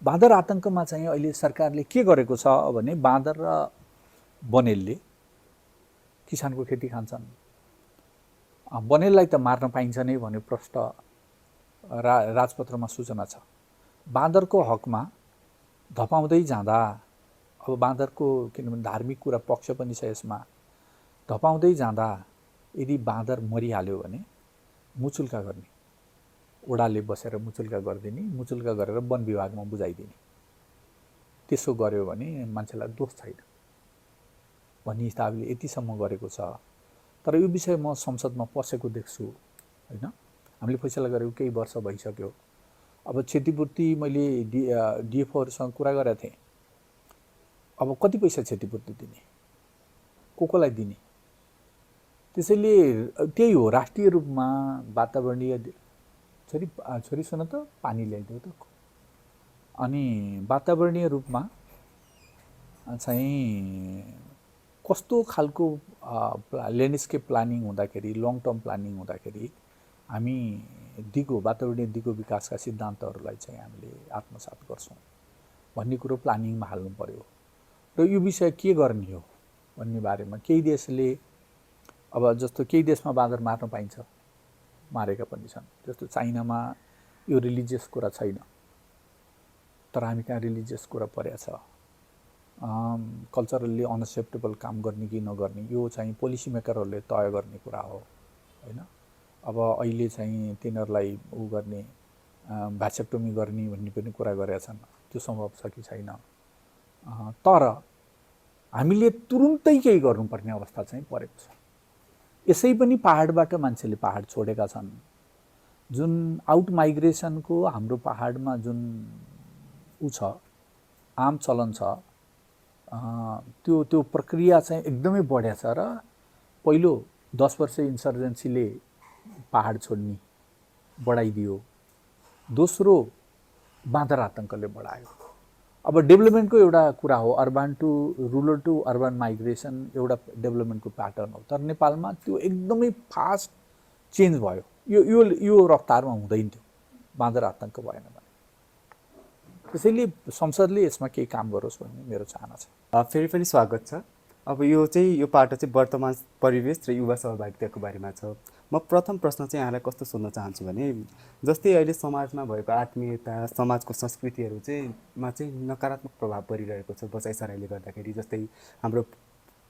बाँदर आतङ्कमा चाहिँ अहिले सरकारले के गरेको छ भने बाँदर र बनेलले किसानको खेती खान्छन्। बनेललाई त मार्न पाइन्छ नै भन्ने प्रष्ट राजपत्रमा सूचना छ। बाँदरको हकमा धपाउँदै जाँदा अब बाँदरको किनभने धार्मिक कुरा पक्ष पनि छ यसमा, धपाउँदै जाँदा यदि बाँदर मरिहाल्यो भने मुचुल्का गर्ने, ओडाले बसेर मुचुल्का गरिदिने, मुचुल्का गरेर वन विभागमा बुझाइदिने। त्यसो गर्यो भने मान्छेलाई दोष छैन भन्ने हिसाबले यतिसम्म गरेको छ। तर यो विषय म संसदमा पसेको देख्छु होइन। हामीले फैसला गरेको केही वर्ष भइसक्यो। अब क्षतिपूर्ति मैले डिएफओहरूसँग कुरा गरेको थिएँ। अब कति पैसा क्षतिपूर्ति दिने, कोलाई दिने? त्यसैले त्यही हो, राष्ट्रिय रूपमा वातावरणीय छोरी सुन त पानी ल्याइदियो त। अनि वातावरणीय रूपमा चाहिँ कस्तो खालको ल्यान्डस्केप प्लानिङ हुँदाखेरि, लङ टर्म प्लानिङ हुँदाखेरि हामी वातावरणीय दिगो विकासका सिद्धान्तहरूलाई चाहिँ हामीले आत्मसात गर्छौँ भन्ने कुरो प्लानिङमा हाल्नु पर्यो। र यो विषय के गर्ने हो भन्ने बारेमा केही देशले अब जस्तो केही देशमा बाँदर मार्न पाइन्छ, मारेका पनि छन्। जस्तो चाइनामा यो रिलिजियस कुरा छैन, तर हामी कहाँ रिलिजियस कुरा परेको छ। कल्चरली अनएक्सेप्टेबल काम गर्ने कि नगर्ने यो चाहिँ पोलिसी मेकरहरूले तय गर्ने कुरा हो होइन। अब अहिले चाहिँ तिनीहरूलाई गर्ने भ्यासेक्टोमी गर्ने भन्ने पनि कुरा गरेका छन्, त्यो सम्भव छ कि छैन। तर हामीले तुरुन्तै केही गर्नुपर्ने अवस्था चाहिँ परेको छ। यसै पनि पहाडबाट मान्छेले पहाड छोडेका छन्। जुन आउट माइग्रेसनको हाम्रो पहाडमा जुन ऊ छ आम चलन छ त्यो प्रक्रिया चाहिँ एकदमै बढ्या छ र पहिलो 10 वर्ष इन्सर्जेन्सीले पहाड छोड्ने बढाइदियो, दोस्रो बाँदर आतङ्कले बढायो। अब डेभलपमेन्टको एउटा कुरा हो, urban to rural to urban migration एउटा डेभलपमेन्टको प्याटर्न हो, तर नेपालमा त्यो एकदमै फास्ट चेन्ज भयो। यो रफ्तारमा हुँदैन थियो बाँदर आतङ्क भएन भने। त्यसैले संसदले यसमा केही काम गरोस् भन्ने मेरो चाहना छ। फेरि पनि स्वागत छ। अब यो पाटो चाहिँ वर्तमान परिवेश र युवा सहभागिताको बारेमा छ। म प्रथम प्रश्न चाहिँ यहाँलाई कस्तो सोध्न चाहन्छु भने, जस्तै अहिले समाजमा भएको आत्मीयता, समाजको संस्कृतिहरू चाहिँ नकारात्मक प्रभाव परिरहेको छ बसाइसराईले गर्दाखेरि। जस्तै हाम्रो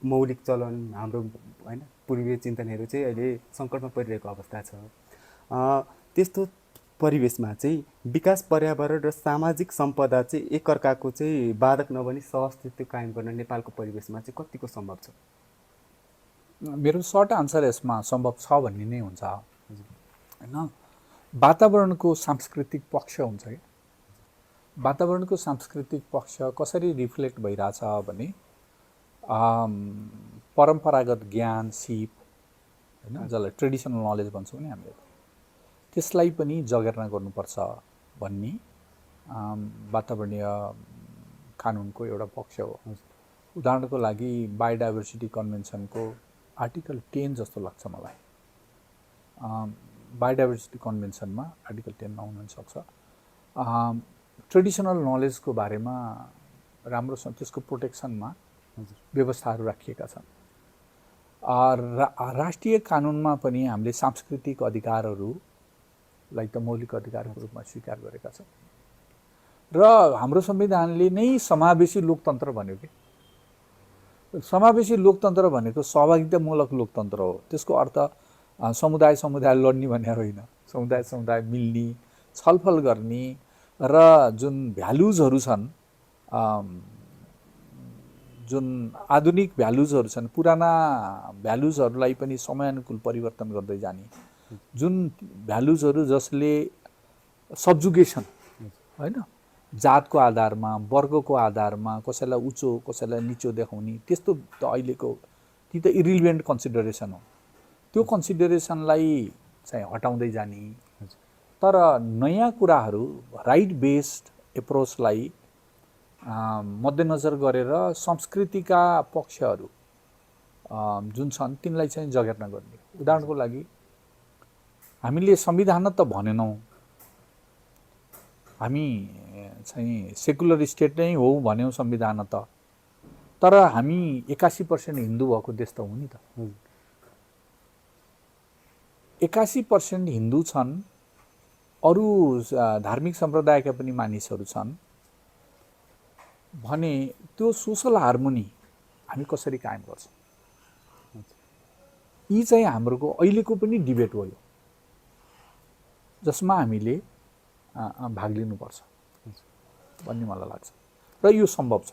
मौलिक चलन, हाम्रो होइन पूर्वीय चिन्तनहरू चाहिँ अहिले सङ्कटमा परिरहेको अवस्था छ। त्यस्तो परिवेशमा चाहिँ विकास, पर्यावरण र सामाजिक सम्पदा चाहिँ एकअर्काको चाहिँ बाधक नबनी सहअस्तित्व कायम गर्न नेपालको परिवेशमा चाहिँ कतिको सम्भव छ? मेरो सर्ट आन्सर यसमा सम्भव छ भन्ने नै हुन्छ होइन। वातावरणको सांस्कृतिक पक्ष हुन्छ कि वातावरणको सांस्कृतिक पक्ष कसरी रिफ्लेक्ट भइरहेछ भने परम्परागत ज्ञान, सिप होइन, जसलाई ट्रेडिसनल नलेज भन्छौँ नि हामीले, त्यसलाई पनि जगेर्ना गर्नुपर्छ भन्ने वातावरणीय कानुनको एउटा पक्ष हो। उदाहरणको लागि बायोडाइभर्सिटी कन्भेन्सनको आर्टिकल 10 जस्तो लाग्छ मलाई। बायोडाइभर्सिटी कन्भेन्सनमा आर्टिकल 10 मा हुन सक्छ। ट्रेडिसनल नलेजको बारेमा राम्रोसँग त्यसको प्रोटेक्सनमा व्यवस्थाहरू राखिएका छन्। राष्ट्रिय कानुनमा पनि हामीले सांस्कृतिक अधिकारहरूलाई त मौलिक अधिकारको रूपमा स्वीकार गरेका छौँ र हाम्रो संविधानले नै समावेशी लोकतन्त्र भन्यो कि समावेशी लोकतन्त्र भनेको सहभागितामूलक लोकतन्त्र हो। त्यसको अर्थ समुदाय लड्ने भन्ने होइन, समुदाय मिल्ने, छलफल गर्ने र जुन भ्यालुजहरू छन्, जुन आधुनिक भ्यालुजहरू छन्, पुराना भ्यालुजहरूलाई पनि समयानुकूल परिवर्तन गर्दै जाने, जुन भ्यालुजहरू जसले सब्जुगेसन होइन, जातको आधारमा, वर्गको आधारमा कसैलाई उच्चो कसैलाई निचो देखाउने, त्यस्तो त अहिलेको ती त इरिलिभेन्ट कन्सिडरेसन हो। त्यो कन्सिडरेसनलाई चाहिँ हटाउँदै जाने, तर नयाँ कुराहरू राइट बेस्ड एप्रोचलाई मध्यनजर गरेर संस्कृतिका पक्षहरू जुन छन् तिनलाई चाहिँ जगेर्ना गर्ने। उदाहरणको लागि हामीले संविधान त भनेनौँ, हामी चाहिँ सेकुलर स्टेट नै हो भन्यौँ संविधान त, तर हामी 81% हिन्दू भएको देश त हो नि त। 81% हिन्दू छन्, अरू धार्मिक सम्प्रदायका पनि मानिसहरू छन् भने त्यो सोसल हार्मोनी हामी कसरी कायम गर्छौँ, यी चाहिँ हाम्रो अहिलेको पनि डिबेट हो, जसमा हामीले भाग लिनुपर्छ भन्ने मलाई लाग्छ र यो सम्भव छ।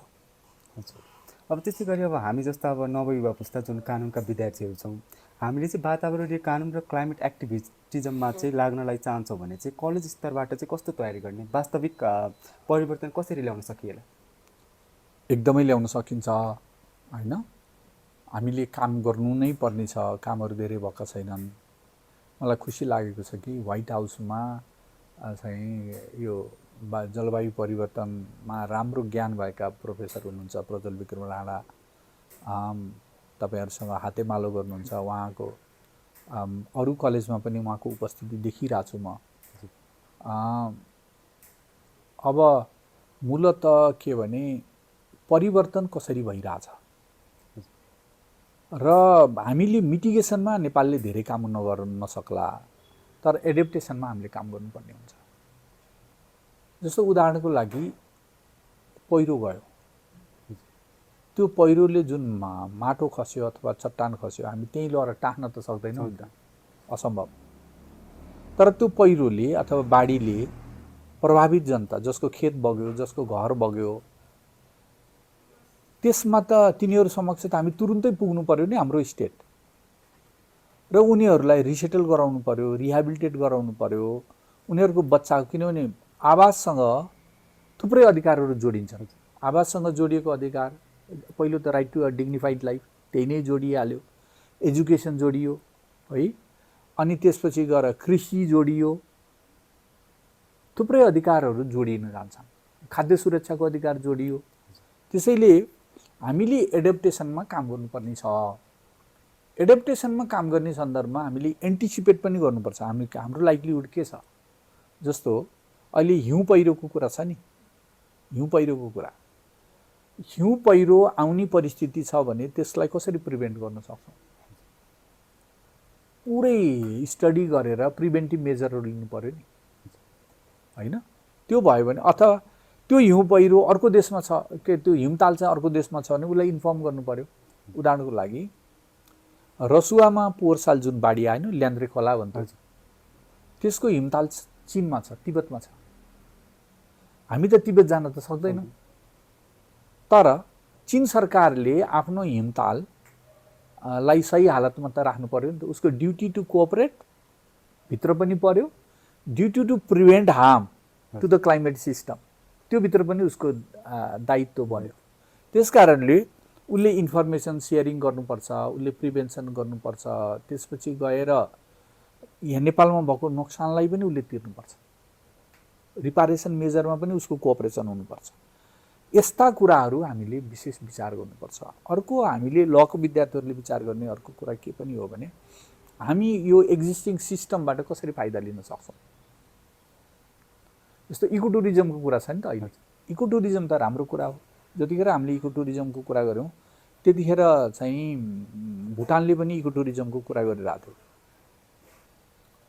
अब त्यसै गरी अब हामी जस्ता अब नवयुवा पुस्ता जुन कानुनका विद्यार्थीहरू छौँ, हामीले चाहिँ वातावरणीय कानुन र क्लाइमेट एक्टिभिजममा चाहिँ लाग्नलाई चाहन्छौँ भने चाहिँ कलेज स्तरबाट चाहिँ कस्तो तयारी गर्ने, वास्तविक परिवर्तन कसरी ल्याउन सकिएला? एकदमै ल्याउन सकिन्छ होइन। हामीले काम गर्नु नै पर्ने छ, कामहरू धेरै भएका छैनन्। मलाई खुसी लागेको छ कि व्हाइट हाउसमा चाहिँ यो जलवायु परिवर्तनमा राम्रो ज्ञान भएका प्रोफेसर हुनुहुन्छ, प्रज्वल विक्रम राणा, तपाईँहरूसँग हातेमालो गर्नुहुन्छ, उहाँको अरू कलेजमा पनि उहाँको उपस्थिति देखिरहेको छु म। अब मूलत के भने परिवर्तन कसरी भइरहेछ र हामीले मिटिगेसनमा नेपालले धेरै काम नसक्ला, तर एडेप्टेसनमा हामीले काम गर्नुपर्ने हुन्छ। जस्तो उदाहरणको लागि पहिरो गयो, त्यो पहिरोले जुन माटो खस्यो अथवा चट्टान खस्यो, हामी त्यहीँ लगेर टाँस्न त सक्दैनौँ नि त, असम्भव। तर त्यो पहिरोले अथवा बाढीले प्रभावित जनता, जसको खेत बग्यो, जसको घर बग्यो, त्यसमा त तिनीहरू समक्ष त हामी तुरुन्तै पुग्नु पर्यो नि हाम्रो स्टेट। र उनीहरूलाई रिसेटल गराउनु पर्यो, रिहेबिलिटेट गराउनु पर्यो। उनीहरूको बच्चाको, किनभने आवाससँग थुप्रै अधिकारहरू जोडिन्छन्। आवाससँग जोडिएको अधिकार, पहिलो त right to a dignified life, त्यही नै जोडिहाल्यो। एजुकेसन जोडियो है, अनि त्यसपछि गएर कृषि जोडियो, थुप्रै अधिकारहरू जोडिन जान्छन्। खाद्य सुरक्षाको अधिकार जोडियो। त्यसैले हामीले एडप्टेसनमा काम गर्नुपर्ने छ। एडप्टेसनमा काम गर्ने सन्दर्भमा हामीले एन्टिसिपेट पनि गर्नुपर्छ। हाम्रो लाइभलीहुड के छ, जस्तो अहिले हिउँ पहिरोको कुरा छ नि, हिउँ पहिरोको कुरा, हिउँ पहिरो आउने परिस्थिति छ भने त्यसलाई कसरी प्रिभेन्ट गर्न सक्छौँ? पुरै स्टडी गरेर प्रिभेन्टिभ मेजरहरू लिनु पर्यो नि, होइन? त्यो भयो भने, अथवा त्यो हिउँ पहिरो अर्को देशमा छ, त्यो हिमताल चाहिँ अर्को देशमा छ भने उसलाई इन्फर्म गर्नु पर्यो। उदाहरणको लागि रसुवामा पोहोर साल जुन बाढी आएन, ल्यान्द्रे खोला भन्छ, त्यसको हिमताल चीनमा छ, तिब्बतमा छ। हामी त तिब्बत जान त सक्दैनौँ, तर चीन सरकारले आफ्नो हिमताल लाई सही हालतमा त राख्नु पर्यो नि त। उसको ड्युटी टु कोअपरेट भित्र पनि पर्यो, duty to prevent harm to the climate system त्यो भित्र पनि उसको दायित्व बन्यो। त्यस कारणले उसले इन्फर्मेसन सेयरिङ गर्नुपर्छ, उसले प्रिभेन्सन गर्नुपर्छ। त्यसपछि गएर यहाँ नेपालमा भएको नोक्सानलाई पनि उसले तिर्नुपर्छ, रिपारेसन मेजरमा पनि उसको कोअपरेसन हुनुपर्छ। यस्ता कुराहरू हामीले विशेष विचार गर्नुपर्छ। अर्को हामीले लको विद्यार्थीहरूले विचार गर्ने अर्को कुरा के पनि हो भने, हामी यो एक्जिस्टिङ सिस्टमबाट कसरी फाइदा लिन सक्छौँ। जस्तो इको टुरिज्मको कुरा छ नि त अहिले। इको टुरिज्म त राम्रो कुरा हो। जतिखेर हामीले इको टुरिज्मको कुरा गऱ्यौँ त्यतिखेर चाहिँ भुटानले पनि इको टुरिज्मको कुरा गरिरहेको थियो।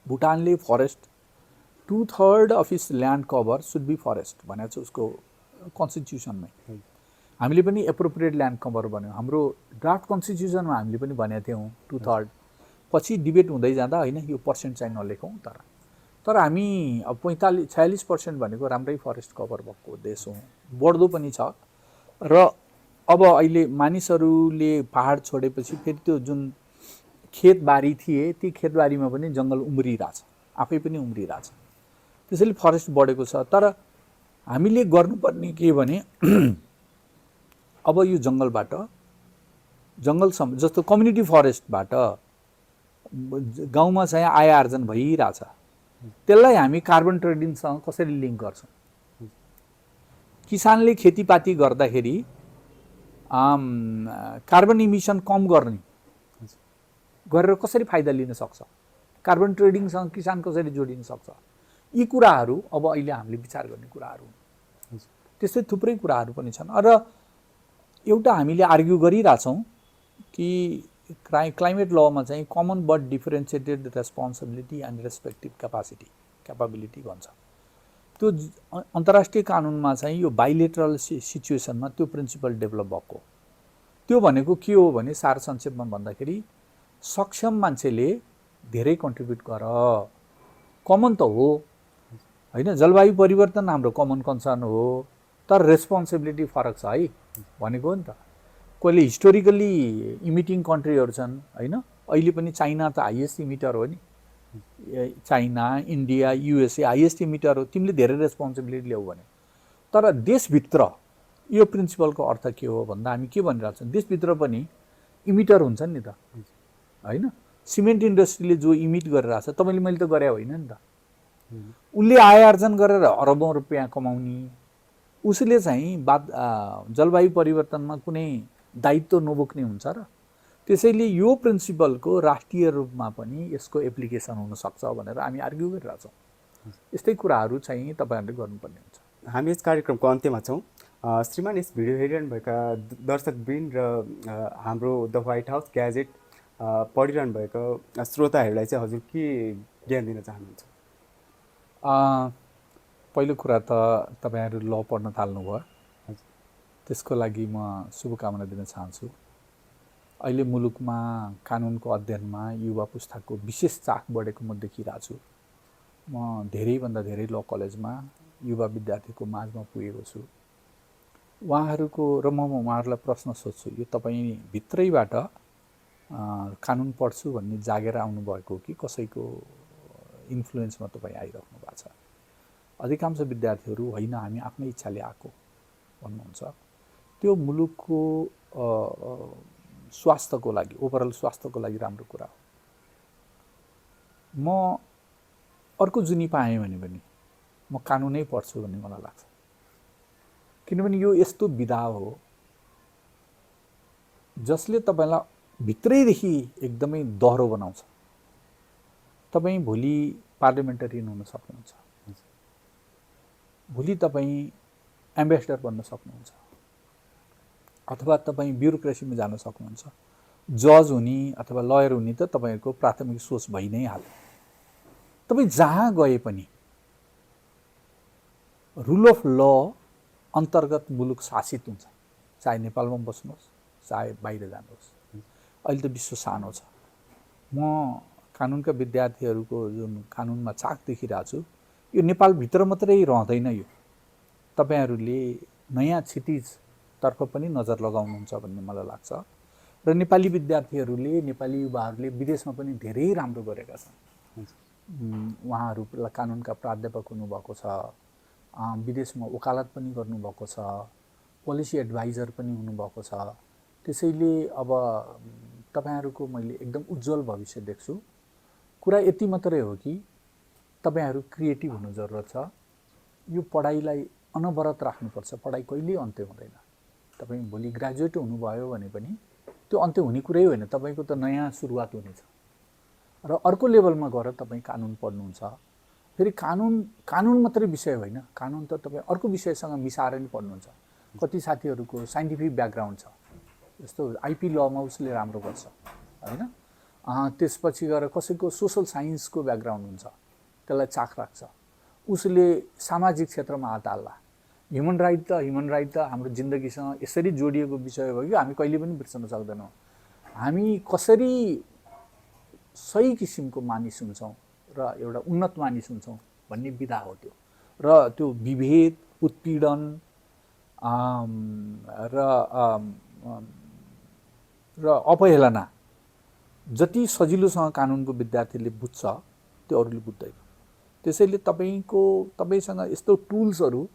भुटानले forest 2/3 of its land cover should be forest भनेको छ उसको कन्स्टिट्युसनमै। हामीले पनि एप्रोप्रिएट ल्यान्ड कभर भन्यौँ। हाम्रो ड्राफ्ट कन्स्टिट्युसनमा हामीले पनि भनेका थियौँ 2/3। पछि डिबेट हुँदै जाँदा होइन यो पर्सेन्ट चाहिँ नलेखौँ, तर हामी अब 45-46% भनेको राम्रै फरेस्ट कभर भएको देश हौँ, बढ्दो पनि छ। र अब अहिले मानिसहरूले पहाड छोडेपछि फेरि त्यो जुन खेतबारी थिए ती खेतबारीमा पनि जङ्गल उम्रिरहेछ, आफै पनि उम्रिरहेछ। त्यसैले फरेस्ट बढेको छ। तर हामीले गर्नुपर्ने के भने अब यो जङ्गलबाट, जङ्गलसम्म जस्तो कम्युनिटी फरेस्टबाट गाउँमा चाहिँ आय आर्जन भइरहेछ, त्यसलाई हामी कार्बन ट्रेडिङसँग कसरी लिङ्क गर्छौँ? किसानले खेतीपाती गर्दाखेरि कार्बन इमिसन कम गर्ने गरेर कसरी फाइदा लिन सक्छ? कार्बन ट्रेडिङसँग किसान कसरी जोडिन सक्छ? यी कुराहरू अब अहिले हामीले विचार गर्ने कुराहरू हुन्। त्यस्तै थुप्रै कुराहरू पनि छन्। र एउटा हामीले आर्ग्यु गरिरहेछौँ कि क्लाइमेट लमा चाहिँ common but differentiated responsibility and respective capability भन्छ। त्यो अन्तर्राष्ट्रिय कानुनमा चाहिँ यो बाइलेटरल सिचुएसनमा त्यो प्रिन्सिपल डेभलप भएको। त्यो भनेको के हो भने सार संक्षेपमा भन्दाखेरि सक्षम मान्छेले धेरै कन्ट्रिब्युट गर, कमन त हो होइन। जलवायु परिवर्तन हाम्रो कमन कन्सर्न हो, तर रेस्पोन्सिबिलिटी फरक छ है भनेको हो नि त। कहिले हिस्टोरिकल्ली इमिटिङ कन्ट्रीहरू छन् होइन। अहिले पनि चाइना त हाइएस्ट इमिटर हो नि, China, India, USA highest emitter हो। तिमीले धेरै रेस्पोन्सिबिलिटी ल्याऊ भने। तर देशभित्र यो प्रिन्सिपलको अर्थ के हो भन्दा हामी के भनिरहेको छौँ, देशभित्र पनि इमिटर हुन्छन् नि त होइन। सिमेन्ट इन्डस्ट्रीले जो इमिट गरिरहेछ तपाईँले मैले त गरे होइन नि त। उसले आय आर्जन गरेर अरबौँ रुपियाँ कमाउने, उसले चाहिँ जलवायु परिवर्तनमा कुनै दायित्व नबोक्ने हुन्छ र। त्यसैले यो प्रिन्सिपलको राष्ट्रिय रूपमा पनि यसको एप्लिकेसन हुनसक्छ भनेर हामी आर्ग्यु गरिरहेछौँ। यस्तै कुराहरू चाहिँ तपाईँहरूले गर्नुपर्ने हुन्छ। हामी यस कार्यक्रमको अन्त्यमा छौँ। श्रीमान, यस भिडियो हेरिरहनु भएका दर्शकवृन्द र हाम्रो द व्हाइट हाउस ग्याजेट पढिरहनु भएको श्रोताहरूलाई चाहिँ हजुर के ज्ञान दिन चाहनुहुन्छ? पहिलो कुरा त तपाईँहरू ल पढ्न थाल्नुभयो, त्यसको लागि म शुभकामना दिन चाहन्छु। अहिले मुलुकमा कानुनको अध्ययनमा युवा पुस्ताको विशेष चाख बढेको म देखिरहेको छु। म धेरैभन्दा धेरै ल कलेजमा युवा विद्यार्थीको माझमा पुगेको छु। उहाँहरूको र म उहाँहरूलाई प्रश्न सोध्छु, यो तपाईँ भित्रैबाट कानुन पढ्छु भन्ने जागेर आउनुभएको हो कि कसैको इन्फ्लुएन्समा तपाईँ आइराख्नु भएको छ। अधिकांश विद्यार्थीहरू होइन हामी आफ्नै इच्छाले आएको भन्नुहुन्छ। त्यो मुलुकको स्वास्थ्यको लागि, ओभरअल स्वास्थ्यको लागि राम्रो कुरा हो। म अर्को जुनी पाएँ भने पनि म कानुनै पढ्छु भन्ने मलाई लाग्छ। किनभने यो यस्तो विधा हो जसले तपाईँलाई भित्रैदेखि एकदमै दह्रो बनाउँछ। तपाईँ भोलि पार्लिमेन्टेरियन हुन सक्नुहुन्छ, भोलि तपाईँ एम्बेसडर बन्न सक्नुहुन्छ, अथवा तपाईँ ब्युरोक्रेसीमा जान सक्नुहुन्छ। जज हुने अथवा लयर हुने त तपाईँको प्राथमिक सोच भइ नै हाल्यो। तपाईँ जहाँ गए पनि रुल अफ ल अन्तर्गत मुलुक शासित हुन्छ, चाहे नेपालमा बस्नुहोस् चाहे बाहिर जानुहोस्। अहिले त विश्व सानो छ। म कानुनका विद्यार्थीहरूको जुन कानुनमा चाक देखिरहेको छु, यो नेपालभित्र मात्रै रहँदैन। यो तपाईँहरूले नयाँ क्षितिजतर्फ पनि नजर लगाउनुहुन्छ भन्ने मलाई लाग्छ। र नेपाली विद्यार्थीहरूले, नेपाली युवाहरूले विदेशमा पनि धेरै राम्रो गरेका छन्। उहाँहरू कानुनका प्राध्यापक हुनुभएको छ, विदेशमा वकालत पनि गर्नुभएको छ, पोलिसी एडभाइजर पनि हुनुभएको छ। त्यसैले अब तपाईँहरूको मैले एकदम उज्जवल भविष्य देख्छु। कुरा यति मात्रै हो कि तपाईँहरू क्रिएटिभ हुनु जरुरत छ। यो पढाइलाई अनवरत राख्नुपर्छ। पढाइ कहिल्यै अन्त्य हुँदैन। तपाईँ भोलि ग्रेजुएट हुनुभयो भने पनि त्यो अन्त्य हुने कुरै होइन, तपाईँको त नयाँ सुरुवात हुनेछ। र अर्को लेभलमा गएर तपाईँ कानुन पढ्नुहुन्छ। फेरि कानुन मात्रै विषय होइन, कानुन त तपाईँ अर्को विषयसँग मिसाएर नि पढ्नुहुन्छ। कति साथीहरूको साइन्टिफिक ब्याकग्राउन्ड छ, जस्तो आइपी लमा उसले राम्रो गर्छ होइन। त्यसपछि गएर कसैको सोसल साइन्सको ब्याकग्राउन्ड हुन्छ, त्यसलाई चाख राख्छ, उसले सामाजिक क्षेत्रमा हात हाल्ला। ह्युमन राइट त हाम्रो जिन्दगीसँग यसरी जोडिएको विषय हो कि हामी कहिले पनि बिर्सन सक्दैनौँ। हामी कसरी सही किसिमको मानिस हुन्छौँ र एउटा उन्नत मानिस हुन्छौँ भन्ने विधा हो त्यो। र त्यो विभेद, उत्पीडन र अपहेलना जति सजिलोसँग कानुनको विद्यार्थीले बुझ्छ त्यो अरूले बुझ्दैन। त्यसैले तपाईँसँग यस्तो टुल्सहरू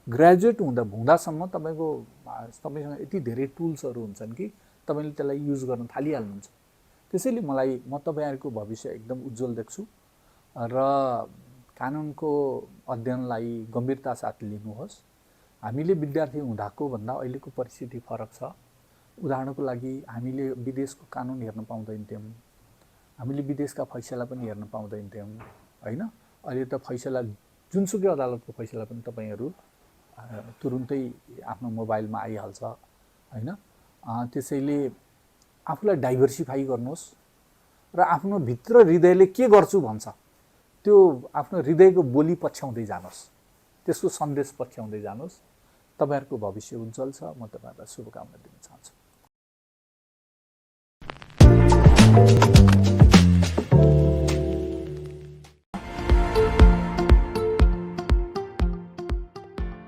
ग्रेजुएट हुँदासम्म तपाईँसँग यति धेरै टुल्सहरू हुन्छन् कि तपाईँले त्यसलाई युज गर्न थालिहाल्नुहुन्छ। त्यसैले म तपाईँहरूको भविष्य एकदम उज्जवल देख्छु। र कानुनको अध्ययनलाई गम्भीरता साथ लिनुहोस्। हामीले विद्यार्थी हुँदाको भन्दा अहिलेको परिस्थिति फरक छ। उदाहरणको लागि हामीले विदेशको कानुन हेर्न पाउँदैनथ्यौँ, हामीले विदेशका फैसला पनि हेर्न पाउँदैनथ्यौँ होइन। अहिले त फैसला, जुनसुकै अदालतको फैसला पनि तपाईँहरू तुरुन्तै आफ्नो मोबाइलमा आइहाल्छ होइन। त्यसैले आफूलाई डाइभर्सिफाई गर्नुहोस् र आफ्नो भित्र हृदयले के गर्छु भन्छ त्यो आफ्नो हृदयको बोली पछ्याउँदै जानुहोस्, त्यसको सन्देश पछ्याउँदै जानुहोस्। तपाईँहरूको भविष्य उज्जवल छ। म तपाईँहरूलाई शुभकामना दिन चाहन्छु।